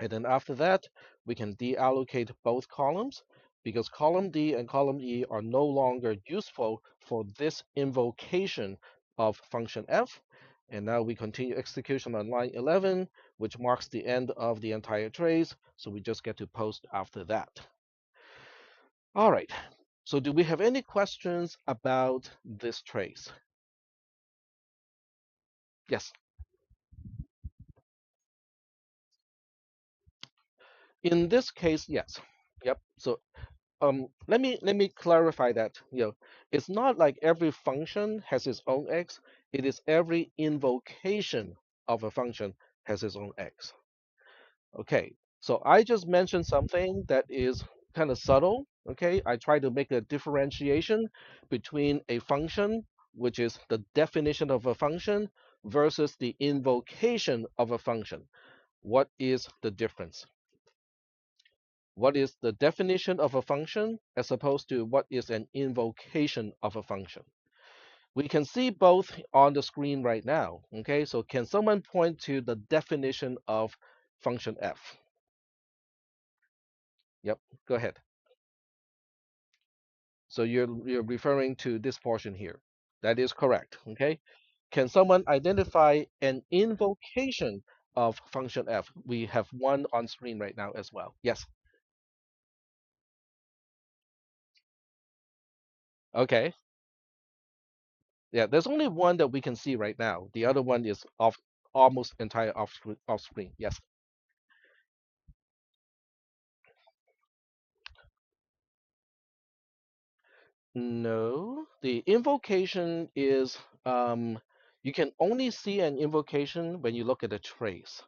And then after that, we can deallocate both columns because column D and column E are no longer useful for this invocation of function f. And now we continue execution on line 11, which marks the end of the entire trace. So we just get to post after that. All right. So do we have any questions about this trace? Yes. In this case, yes. Yep. So let me clarify that. It's not like every function has its own x. It is every invocation of a function has its own x. Okay, so I just mentioned something that is kind of subtle. Okay, I try to make a differentiation between a function, which is the definition of a function, versus the invocation of a function. What is the difference? What is the definition of a function as opposed to what is an invocation of a function? We can see both on the screen right now. Okay, so can someone point to the definition of function f? Yep, go ahead. So you're referring to this portion here. That is correct. Okay. Can someone identify an invocation of function f? We have one on screen right now as well. Yes. Okay. Yeah, there's only one that we can see right now. The other one is off, almost entire off screen. Yes. No, the invocation is you can only see an invocation when you look at the trace.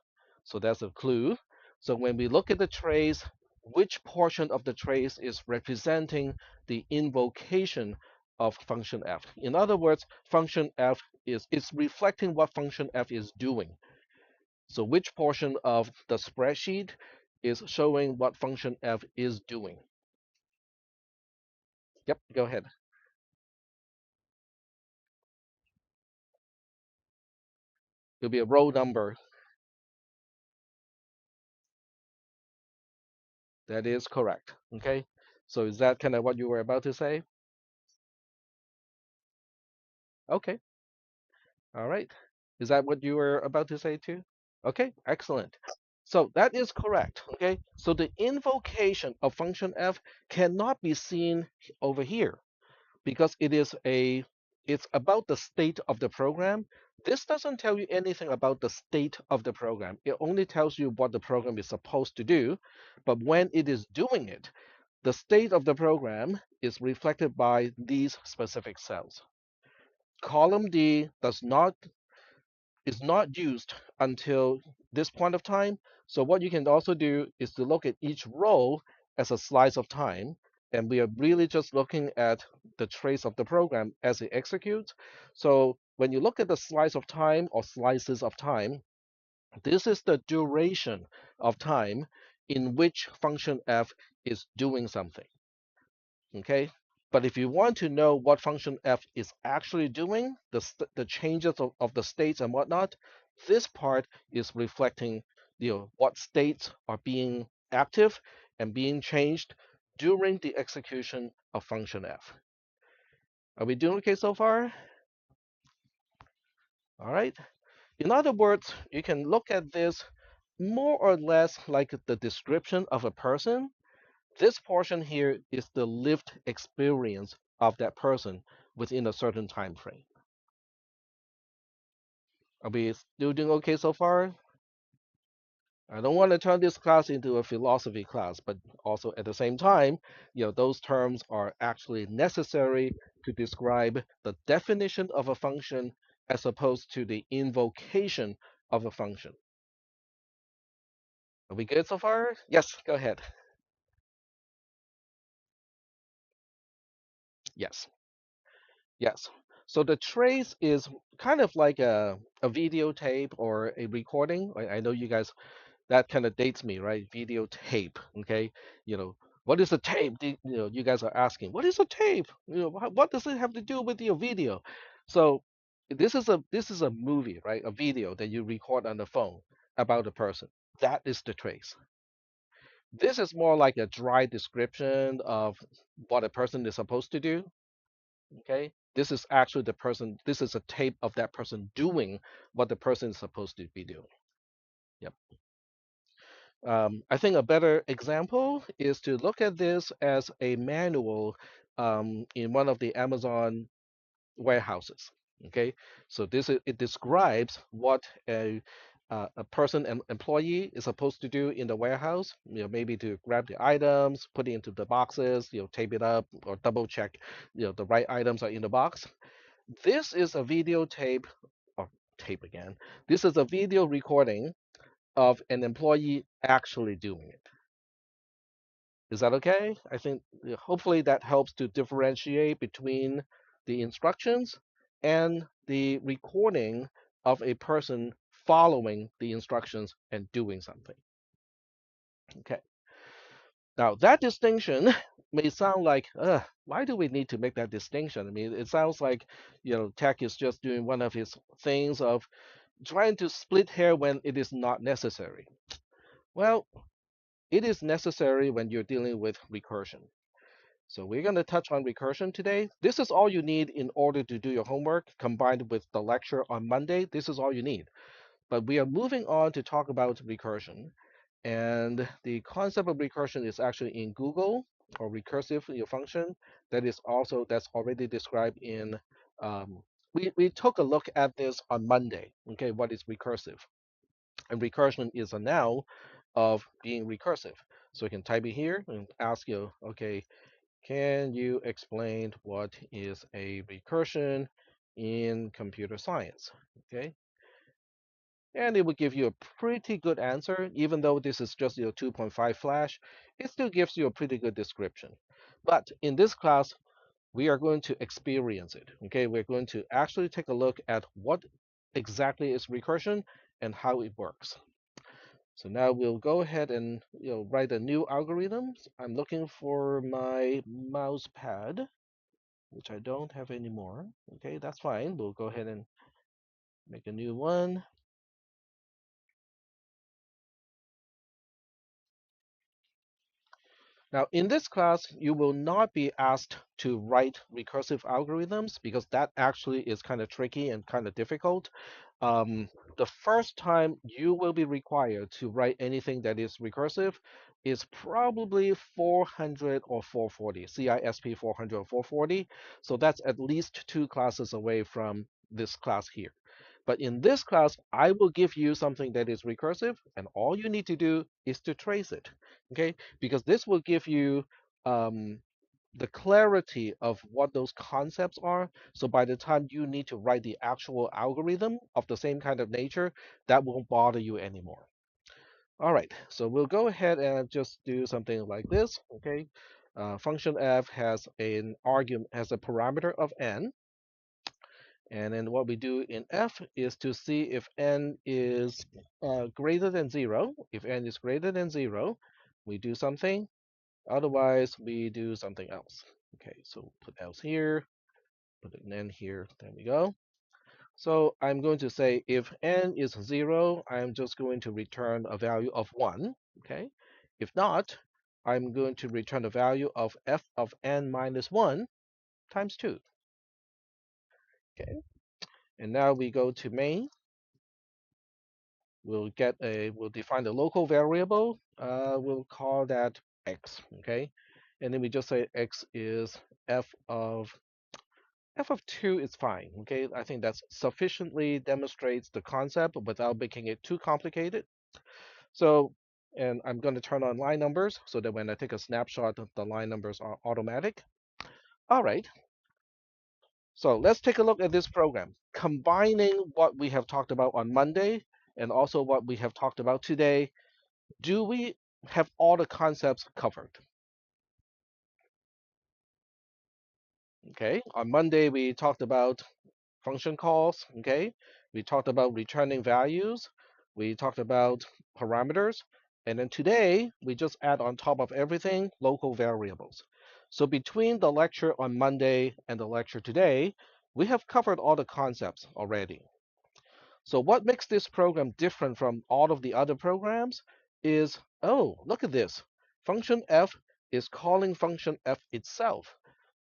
So that's a clue. So when we look at the trace, which portion of the trace is representing the invocation of function f? In other words, function f is reflecting what function f is doing. So which portion of the spreadsheet is showing what function f is doing? Yep, go ahead. It'll be a row number. That is correct. Okay. So is that kind of what you were about to say? Okay. All right. Is that what you were about to say too? Okay. Excellent. So that is correct. Okay. So the invocation of function f cannot be seen over here because it's about the state of the program. This doesn't tell you anything about the state of the program. It only tells you what the program is supposed to do. But when it is doing it, the state of the program is reflected by these specific cells. Column D is not used until this point of time. So what you can also do is to look at each row as a slice of time. And we are really just looking at the trace of the program as it executes. So when you look at the slice of time or slices of time, this is the duration of time in which function f is doing something. Okay. But if you want to know what function f is actually doing, the changes of the states and whatnot, this part is reflecting what states are being active and being changed during the execution of function f. Are we doing okay so far? All right. In other words, you can look at this more or less like the description of a person. This portion here is the lived experience of that person within a certain time frame. Are we still doing okay so far? I don't want to turn this class into a philosophy class, but also at the same time, those terms are actually necessary to describe the definition of a function as opposed to the invocation of a function. Are we good so far? Yes, go ahead. Yes. Yes. So the trace is kind of like a videotape or a recording. I know you guys, that kind of dates me, right? Videotape. Okay. You know, what is a tape? You guys are asking, what is a tape? What does it have to do with your video? So this is a movie, right? A video that you record on the phone about a person. That is the trace. This is more like a dry description of what a person is supposed to do. Okay, this is actually the person, this is a tape of that person doing what the person is supposed to be doing. Yep. I think a better example is to look at this as a manual in one of the Amazon warehouses. Okay, so it describes what a person, an employee, is supposed to do in the warehouse. Maybe to grab the items, put it into the boxes, tape it up, or double check, the right items are in the box. This is a videotape, or tape again. This is a video recording of an employee actually doing it. Is that okay? I think hopefully that helps to differentiate between the instructions and the recording of a person following the instructions and doing something. Okay. Now, that distinction may sound like, why do we need to make that distinction? I mean, it sounds like, tech is just doing one of its things of trying to split hair when it is not necessary. Well, it is necessary when you're dealing with recursion. So we're going to touch on recursion today. This is all you need in order to do your homework combined with the lecture on Monday. This is all you need. But we are moving on to talk about recursion. And the concept of recursion is actually in Google, or recursive function, that's already described in we took a look at this on Monday. Okay, what is recursive? And recursion is a noun of being recursive. So you can type it here and ask you, okay, can you explain what is a recursion in computer science? Okay, and it will give you a pretty good answer. Even though this is just your 2.5 flash, it still gives you a pretty good description. But in this class, we are going to experience it. Okay, we're going to actually take a look at what exactly is recursion and how it works. So now we'll go ahead and write a new algorithm. I'm looking for my mouse pad, which I don't have anymore. Okay, that's fine. We'll go ahead and make a new one. Now, in this class, you will not be asked to write recursive algorithms because that actually is kind of tricky and kind of difficult. Um, the first time you will be required to write anything that is recursive is probably 400 or 440, CISP 400 or 440. So that's at least two classes away from this class here. But in this class, I will give you something that is recursive, and all you need to do is to trace it, okay? Because this will give you um, the clarity of what those concepts are. So by the time you need to write the actual algorithm of the same kind of nature, that won't bother you anymore. All right, so we'll go ahead and just do something like this, okay? Function f has an argument, has a parameter of n, and then what we do in f is to see if n is greater than 0. If n is greater than 0, we do something. Otherwise, we do something else. Okay, so put else here, put an n here. There we go. So I'm going to say if n is 0, I'm just going to return a value of 1. Okay. If not, I'm going to return a value of f of n minus 1 times 2. Okay. And now we go to main. We'll define the local variable. We'll call that x. Okay. And then we just say x is f of 2 is fine. Okay. I think that sufficiently demonstrates the concept without making it too complicated. So, and I'm going to turn on line numbers so that when I take a snapshot, the line numbers are automatic. All right. So let's take a look at this program, combining what we have talked about on Monday and also what we have talked about today. Do we have all the concepts covered? Okay. On Monday, we talked about function calls. Okay. We talked about returning values. We talked about parameters. And then today, we just add on top of everything local variables. So between the lecture on Monday and the lecture today, we have covered all the concepts already. So what makes this program different from all of the other programs is, oh, look at this. Function f is calling function f itself.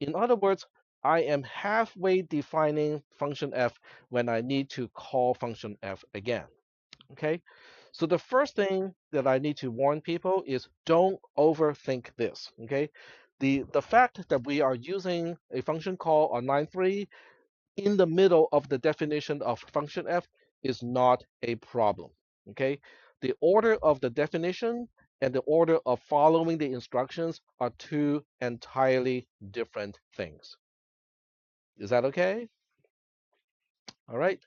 In other words, I am halfway defining function f when I need to call function f again. Okay, so the first thing that I need to warn people is don't overthink this. Okay, the fact that we are using a function call on line 3 in the middle of the definition of function f is not a problem. Okay, the order of the definition and the order of following the instructions are two entirely different things. Is that okay? All right.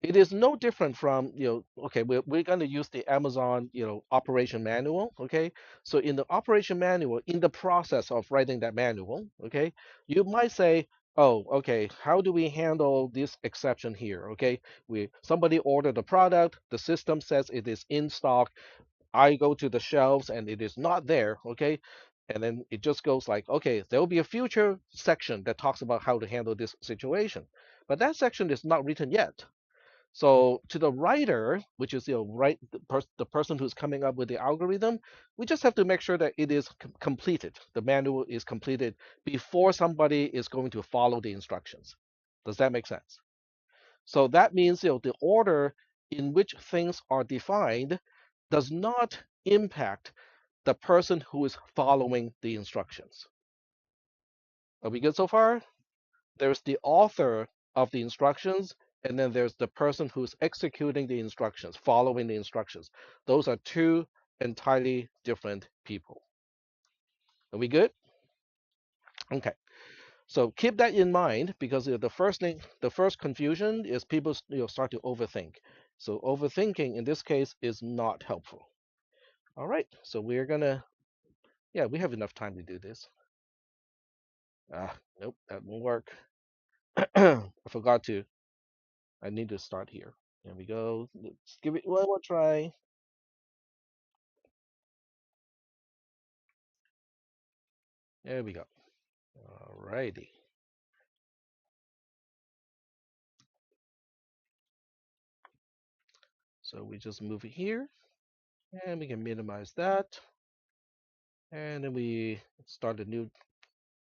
It is no different from, okay, we're going to use the Amazon, operation manual. Okay. So in the operation manual, in the process of writing that manual, okay, you might say, oh, okay, how do we handle this exception here? Okay. Somebody ordered the product, the system says it is in stock. I go to the shelves and it is not there, okay? And then it just goes like, okay, there will be a future section that talks about how to handle this situation. But that section is not written yet. So to the writer, which is the person who's coming up with the algorithm, we just have to make sure that it is completed. The manual is completed before somebody is going to follow the instructions. Does that make sense? So that means the order in which things are defined does not impact the person who is following the instructions. Are we good so far? There's the author of the instructions, and then there's the person who's executing the instructions, following the instructions. Those are two entirely different people. Are we good? Okay. So keep that in mind because the first thing, the first confusion is people start to overthink. So overthinking in this case is not helpful. All right. So we're gonna, yeah, we have enough time to do this. Nope, that won't work. I forgot to. I need to start here. There we go. Let's give it one more try. There we go. Alrighty. So we just move it here and we can minimize that. And then we start a new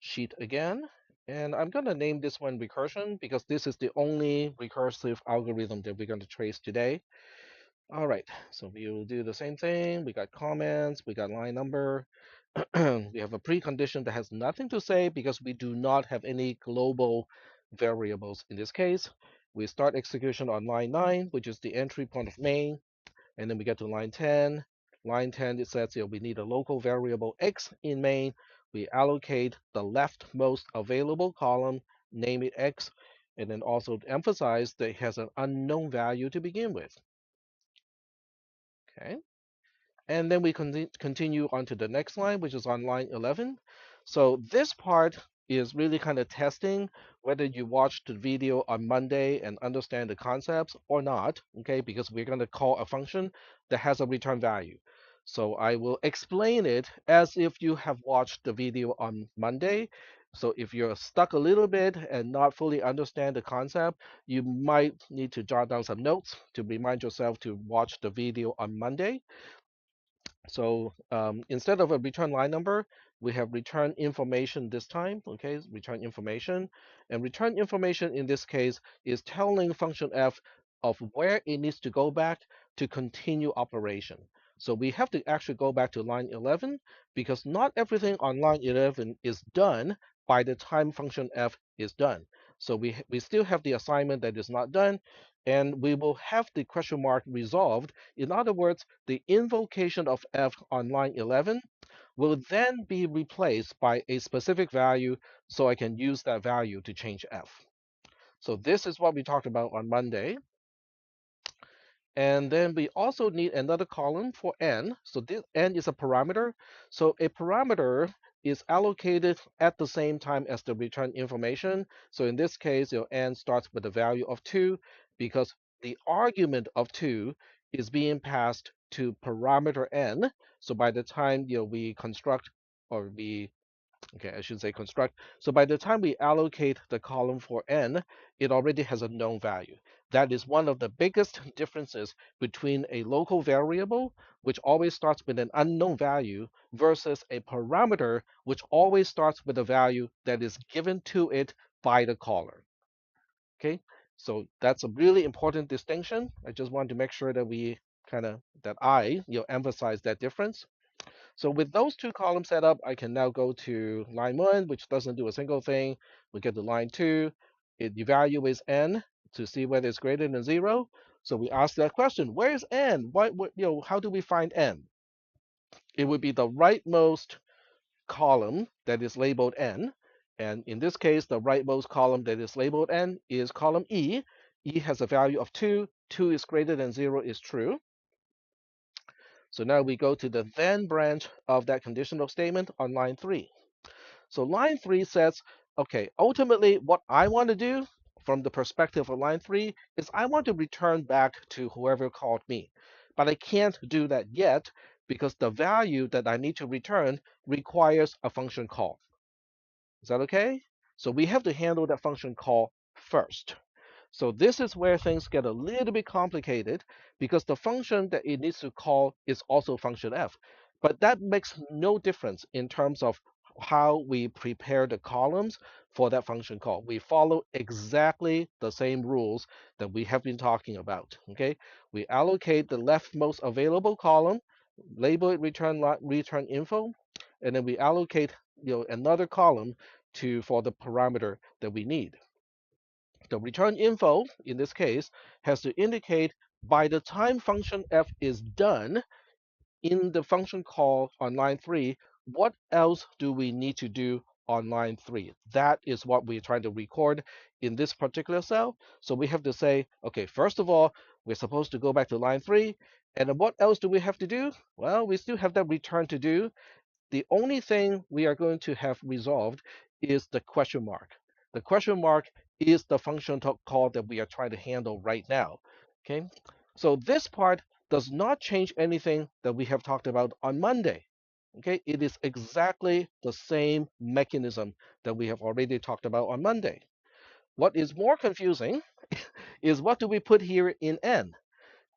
sheet again. And I'm going to name this one recursion because this is the only recursive algorithm that we're going to trace today. All right, so we will do the same thing. We got comments, we got line number. We have a precondition that has nothing to say because we do not have any global variables in this case. We start execution on line 9, which is the entry point of main, and then we get to line 10. Line 10, it says we need a local variable x in main. We allocate the leftmost available column, name it x, and then also emphasize that it has an unknown value to begin with. Okay. And then we continue on to the next line, which is on line 11. So this part is really kind of testing whether you watched the video on Monday and understand the concepts or not, okay? Because we're going to call a function that has a return value. So I will explain it as if you have watched the video on Monday. So if you're stuck a little bit and not fully understand the concept, you might need to jot down some notes to remind yourself to watch the video on Monday. So instead of a return line number, we have return information this time, okay, return information. And return information in this case is telling function f of where it needs to go back to continue operation. So we have to actually go back to line 11 because not everything on line 11 is done by the time function f is done. So we still have the assignment that is not done, and we will have the question mark resolved. In other words, the invocation of f on line 11 will then be replaced by a specific value so I can use that value to change f. So this is what we talked about on Monday. And then we also need another column for n. So this n is a parameter. So a parameter is allocated at the same time as the return information. So in this case, n starts with a value of 2 because the argument of 2 is being passed to parameter n. So by the time we construct or we okay, I should say construct. So by the time we allocate the column for n, it already has a known value. That is one of the biggest differences between a local variable, which always starts with an unknown value, versus a parameter, which always starts with a value that is given to it by the caller. Okay, so that's a really important distinction. I just want to make sure that we that I emphasize that difference. So with those two columns set up, I can now go to line 1, which doesn't do a single thing. We get to line 2. It evaluates n to see whether it's greater than 0. So we ask that question, where is n? How do we find n? It would be the rightmost column that is labeled n. And in this case, the rightmost column that is labeled n is column E. E has a value of 2. 2 is greater than 0 is true. So now we go to the then branch of that conditional statement on line 3. So line 3 says, okay, ultimately what I want to do from the perspective of line 3 is I want to return back to whoever called me. but I can't do that yet because the value that I need to return requires a function call. Is that okay? So we have to handle that function call first. So this is where things get a little bit complicated because the function that it needs to call is also function f. But that makes no difference in terms of how we prepare the columns for that function call. We follow exactly the same rules that we have been talking about. Okay, we allocate the leftmost available column, label it return info, and then we allocate another column to for the parameter that we need. The return info, in this case, has to indicate by the time function f is done in the function call on line 3, what else do we need to do on line 3? That is what we're trying to record in this particular cell. So we have to say, okay, first of all, we're supposed to go back to line 3. And then what else do we have to do? Well, we still have that return to do. The only thing we are going to have resolved is the question mark. The question mark is the function call that we are trying to handle right now. Okay, so this part does not change anything that we have talked about on Monday. Okay, it is exactly the same mechanism that we have already talked about on Monday. What is more confusing is what do we put here in n?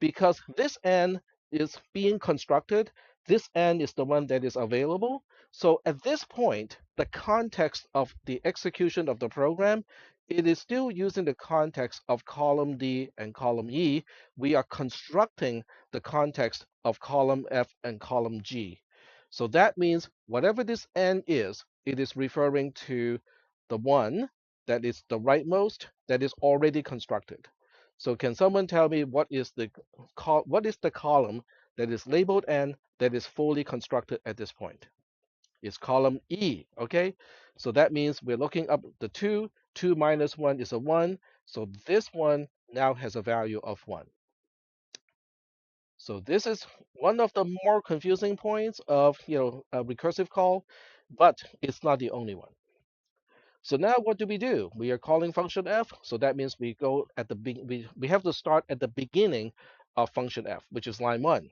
Because this n is being constructed, this n is the one that is available. So at this point, the context of the execution of the program, it is still using the context of column D and column E. We are constructing the context of column F and column G. So that means whatever this n is, it is referring to the one that is the rightmost that is already constructed. So can someone tell me what is the column that is labeled n that is fully constructed at this point? It's column E, okay? So that means we're looking up the 2. 2 minus 1 is a 1. So this one now has a value of 1. So this is one of the more confusing points of a recursive call, but it's not the only one. So now what do? We are calling function f, so that means we go at the we have to start at the beginning of function f, which is line 1.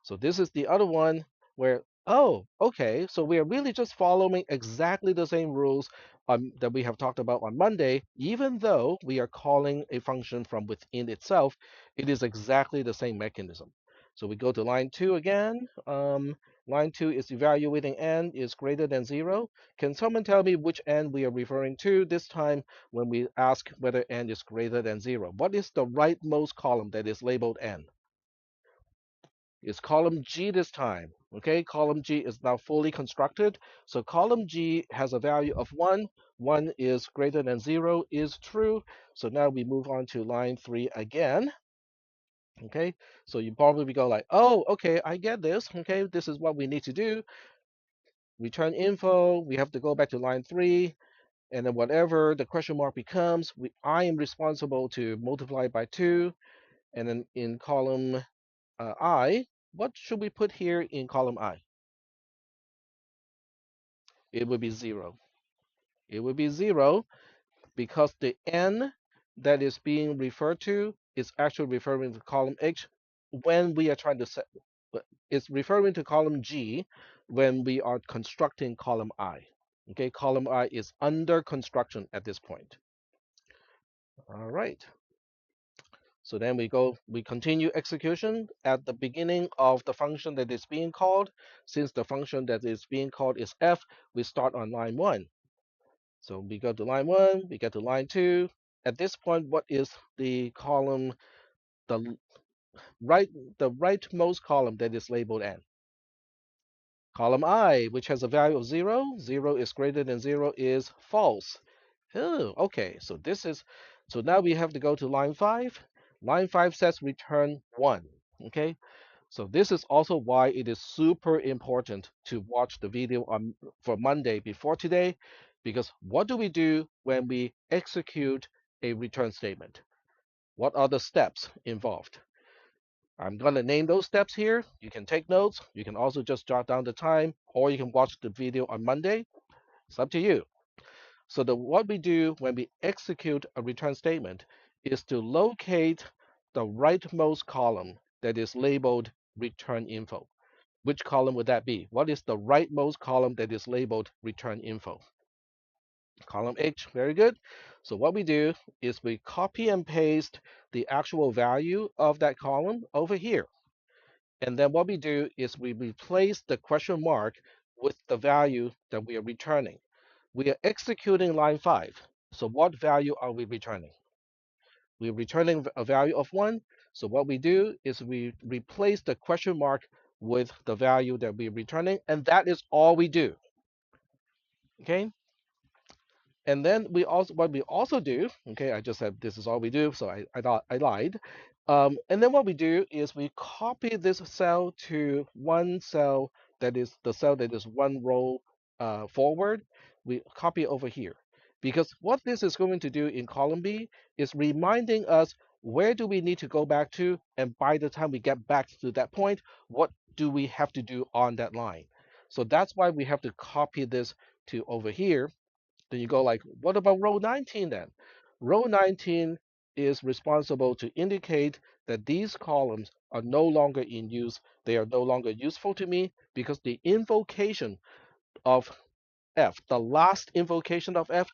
So this is the other one where, oh, okay, so we are really just following exactly the same rules that we have talked about on Monday. Even though we are calling a function from within itself, it is exactly the same mechanism. So we go to line 2 again. Line 2 is evaluating n is greater than 0. Can someone tell me which n we are referring to this time when we ask whether n is greater than 0? What is the rightmost column that is labeled n? It's column G this time. Okay, column G is now fully constructed. So column G has a value of 1. 1 is greater than 0 is true. So now we move on to line 3 again. Okay, so you probably go like, oh, okay, I get this. Okay, this is what we need to do. Return info. We have to go back to line 3. And then whatever the question mark becomes, I am responsible to multiply by 2. And then in column I, what should we put here in column I? It would be 0. It would be 0 because the n that is being referred to is actually referring to column H when we are trying to set, it's referring to column G when we are constructing column I. Okay, column I is under construction at this point. All right. So then we continue execution at the beginning of the function that is being called. Since the function that is being called is f, we start on line 1. So we go to line 1, we get to line 2. At this point, what is the column, the right, the rightmost column that is labeled n? Column I, which has a value of 0. 0 is greater than 0 is false. Oh, okay, so now we have to go to line 5. Line 5 says return 1. Okay, so this is also why it is super important to watch the video for Monday before today, because what do we do when we execute a return statement? What are the steps involved? I'm going to name those steps here. You can take notes. You can also just jot down the time, or you can watch the video on Monday. It's up to you. So what we do when we execute a return statement is to locate the rightmost column that is labeled return info. Which column would that be? What is the rightmost column that is labeled return info? Column H, very good. So what we do is we copy and paste the actual value of that column over here. And then what we do is we replace the question mark with the value that we are returning. We are executing line 5. So what value are we returning? We're returning a value of 1. So what we do is we replace the question mark with the value that we're returning, and that is all we do. Okay? And then we also what we also do, okay, I just said this is all we do, so I thought I lied. And then what we do is we copy this cell to one cell that is the cell that is one row forward. We copy over here because what this is going to do in column B is reminding us where do we need to go back to, and by the time we get back to that point, what do we have to do on that line? So that's why we have to copy this to over here. Then you go like, what about row 19 then? Row 19 is responsible to indicate that these columns are no longer in use. They are no longer useful to me because the invocation of F, the last invocation of F,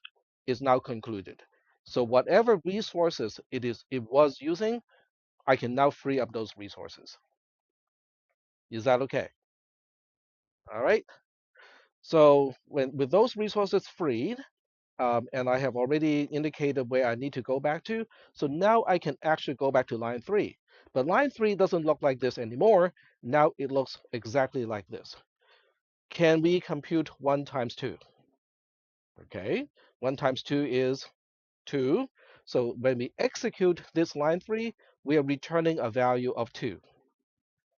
is now concluded. So whatever resources it was using, I can now free up those resources. Is that okay? All right. So with those resources freed, and I have already indicated where I need to go back to. So now I can actually go back to line 3. But line 3 doesn't look like this anymore. Now it looks exactly like this. Can we compute 1 times 2? Okay, 1 times 2 is 2. So when we execute this line 3, we are returning a value of 2.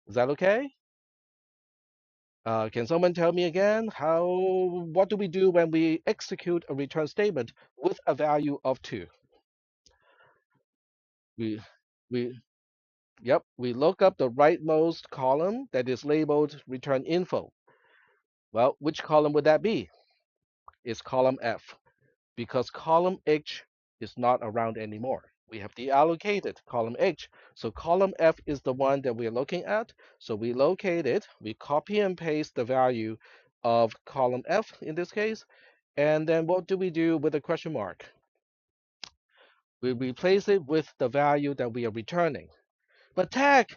Is that okay? Can someone tell me again what do we do when we execute a return statement with a value of 2? We we Yep, we look up the rightmost column that is labeled return info. Well, which column would that be? It's column F because column H is not around anymore. We have deallocated column H. So column F is the one that we're looking at. So we locate it, we copy and paste the value of column F in this case. And then what do we do with the question mark? We replace it with the value that we are returning. But tag,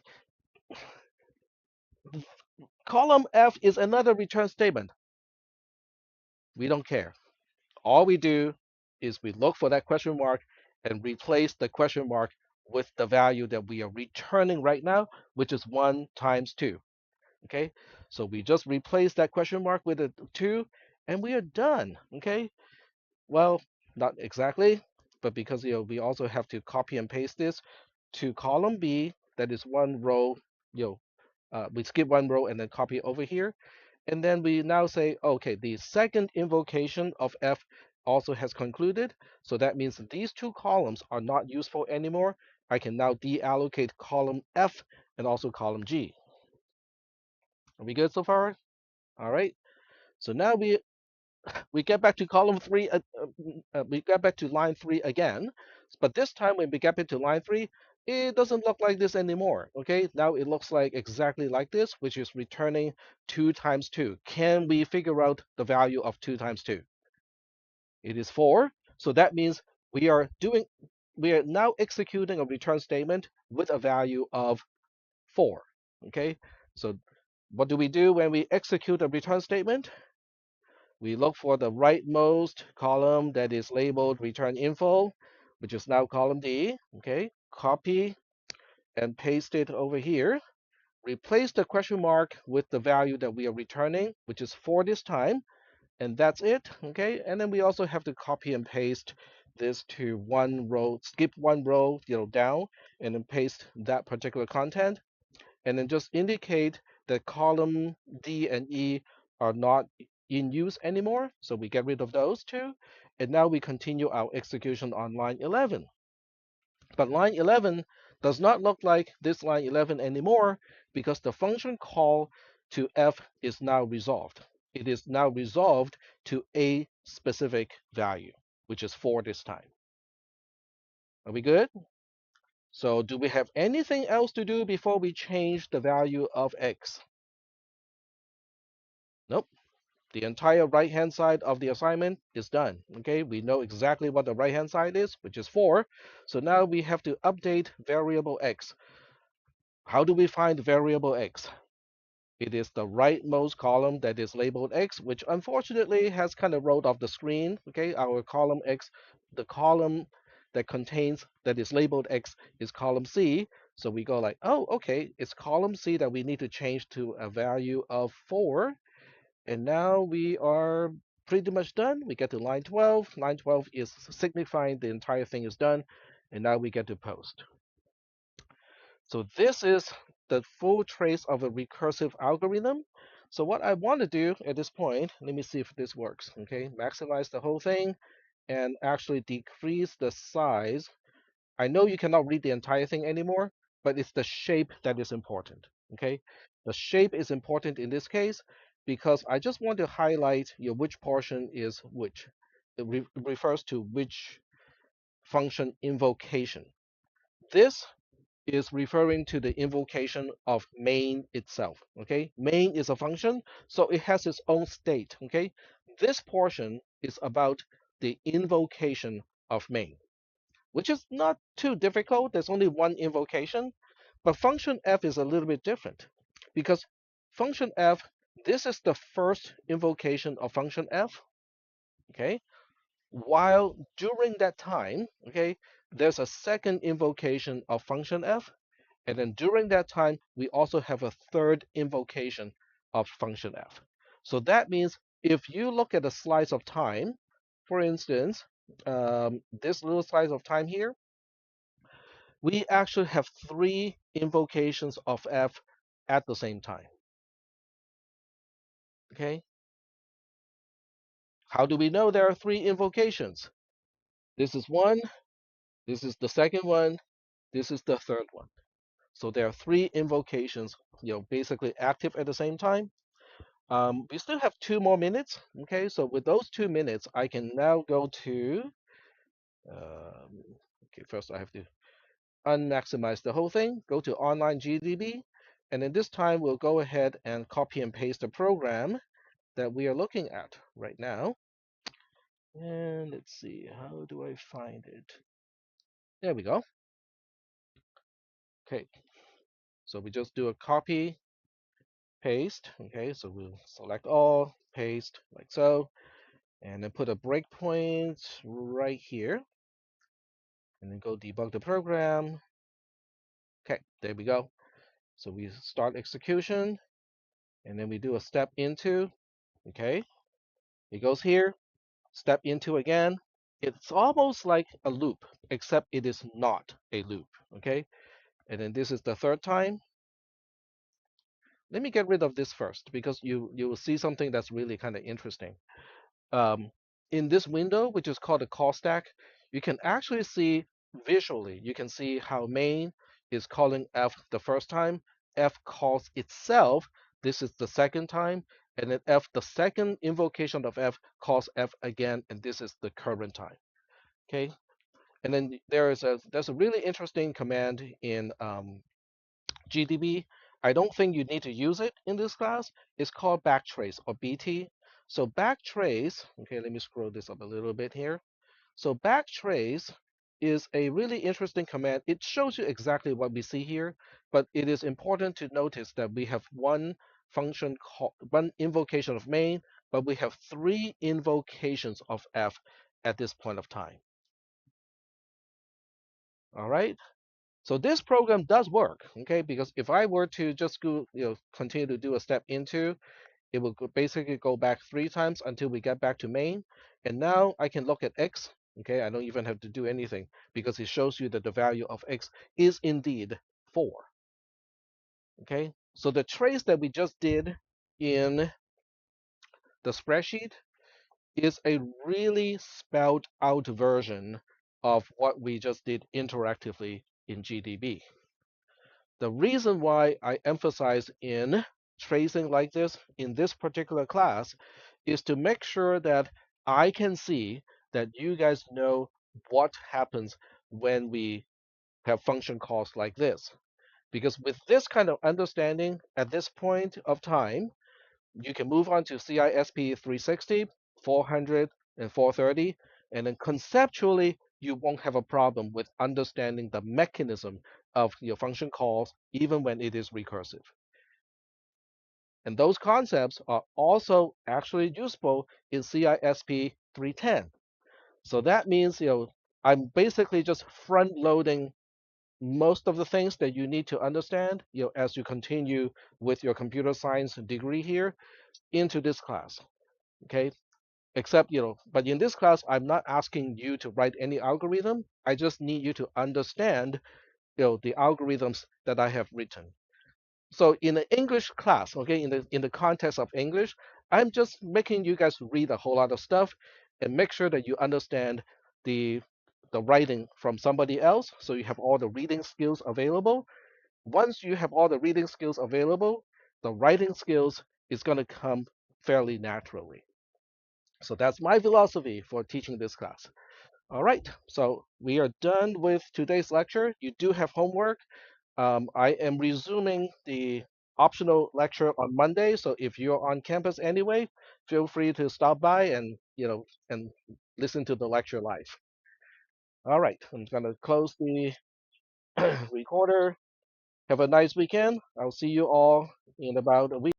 column F is another return statement. We don't care. All we do is we look for that question mark and replace the question mark with the value that we are returning right now, which is 1 times 2. Okay, so we just replace that question mark with a 2 and we are done. Okay, well, not exactly, but because we also have to copy and paste this to column B, that is one row, you know, we skip one row and then copy over here. And then we now say, okay, the second invocation of F also has concluded. So that means that these two columns are not useful anymore. I can now deallocate column F and also column G. Are we good so far? All right. So now we get back to column 3. We get back to line 3 again. But this time when we get back to line 3, it doesn't look like this anymore. Okay, now it looks like exactly like this, which is returning 2 times 2. Can we figure out the value of 2 times 2? It is 4. So that means we are now executing a return statement with a value of 4. Okay, so what do we do when we execute a return statement? We look for the rightmost column that is labeled return info, which is now column D. Okay, copy and paste it over here. Replace the question mark with the value that we are returning, which is 4 this time, and that's it. Okay, and then we also have to copy and paste this to one row, skip one row, down, and then paste that particular content, and then just indicate that column D and E are not in use anymore. So we get rid of those two. And now we continue our execution on line 11. But line 11 does not look like this line 11 anymore because the function call to F is now resolved. It is now resolved to a specific value, which is 4 this time. Are we good? So do we have anything else to do before we change the value of x? Nope. The entire right-hand side of the assignment is done. Okay, we know exactly what the right-hand side is, which is 4. So now we have to update variable x. How do we find variable x? It is the rightmost column that is labeled x, which unfortunately has kind of rolled off the screen. Okay, our column x, the column that is labeled x is column C. So we go like, oh, okay, it's column C that we need to change to a value of 4. And now we are pretty much done. We get to line 12. Line 12 is signifying the entire thing is done. And now we get to post. So this is the full trace of a recursive algorithm. So what I want to do at this point, let me see if this works. Okay, maximize the whole thing and actually decrease the size. I know you cannot read the entire thing anymore, but it's the shape that is important. Okay, the shape is important in this case because I just want to highlight which portion is which. It refers to which function invocation. This is referring to the invocation of main itself. Okay, main is a function, so it has its own state. Okay, this portion is about the invocation of main, which is not too difficult. There's only one invocation, but function f is a little bit different because function f, this is the first invocation of function f. Okay, while during that time, okay, there's a second invocation of function f. And then during that time, we also have a third invocation of function f. So that means if you look at a slice of time, for instance, this little slice of time here, we actually have 3 invocations of f at the same time. Okay? How do we know there are 3 invocations? This is one, this is the second one, this is the third one. So there are 3 invocations, basically active at the same time. We still have 2 more minutes. Okay, so with those 2 minutes, I can now go to, okay, first I have to unmaximize the whole thing, go to online GDB, and then this time we'll go ahead and copy and paste the program that we are looking at right now. And let's see, how do I find it? There we go. Okay, so we just do a copy, paste. Okay, so we'll select all, paste like so, and then put a breakpoint right here, and then go debug the program. Okay, there we go. So we start execution, and then we do a step into. Okay, it goes here, step into again. It's almost like a loop, except it is not a loop. Okay, and then this is the third time. Let me get rid of this first because you will see something that's really kind of interesting. Um, in this window, which is called the call stack, you can actually see visually, you can see how main is calling f the first time, f calls itself, this is the second time, and then f, the second invocation of f calls f again, and this is the current time. Okay, and then there's a really interesting command in GDB. I don't think you need to use it in this class. It's called backtrace or BT. So backtrace, okay, let me scroll this up a little bit here. So backtrace is a really interesting command. It shows you exactly what we see here, but it is important to notice that we have one invocation of main, but we have 3 invocations of f at this point of time. All right. So this program does work, okay? Because if I were to just go, continue to do a step into, it will basically go back 3 times until we get back to main. And now I can look at x, okay? I don't even have to do anything because it shows you that the value of x is indeed 4, okay? So the trace that we just did in the spreadsheet is a really spelled out version of what we just did interactively in GDB. The reason why I emphasize in tracing like this in this particular class is to make sure that I can see that you guys know what happens when we have function calls like this. Because with this kind of understanding at this point of time, you can move on to CISP 360, 400, and 430, and then conceptually, you won't have a problem with understanding the mechanism of your function calls, even when it is recursive. And those concepts are also actually useful in CISP 310. So that means, I'm basically just front loading most of the things that you need to understand, as you continue with your computer science degree here into this class. Okay. Except, but in this class, I'm not asking you to write any algorithm. I just need you to understand, the algorithms that I have written. So in the English class, okay, in the context of English, I'm just making you guys read a whole lot of stuff and make sure that you understand the the writing from somebody else, so you have all the reading skills available. Once you have all the reading skills available, the writing skills is going to come fairly naturally. So that's my philosophy for teaching this class. All right, so we are done with today's lecture. You do have homework. I am resuming the optional lecture on Monday, so if you're on campus anyway, feel free to stop by and listen to the lecture live. All right, I'm gonna close the recorder. Have a nice weekend. I'll see you all in about a week.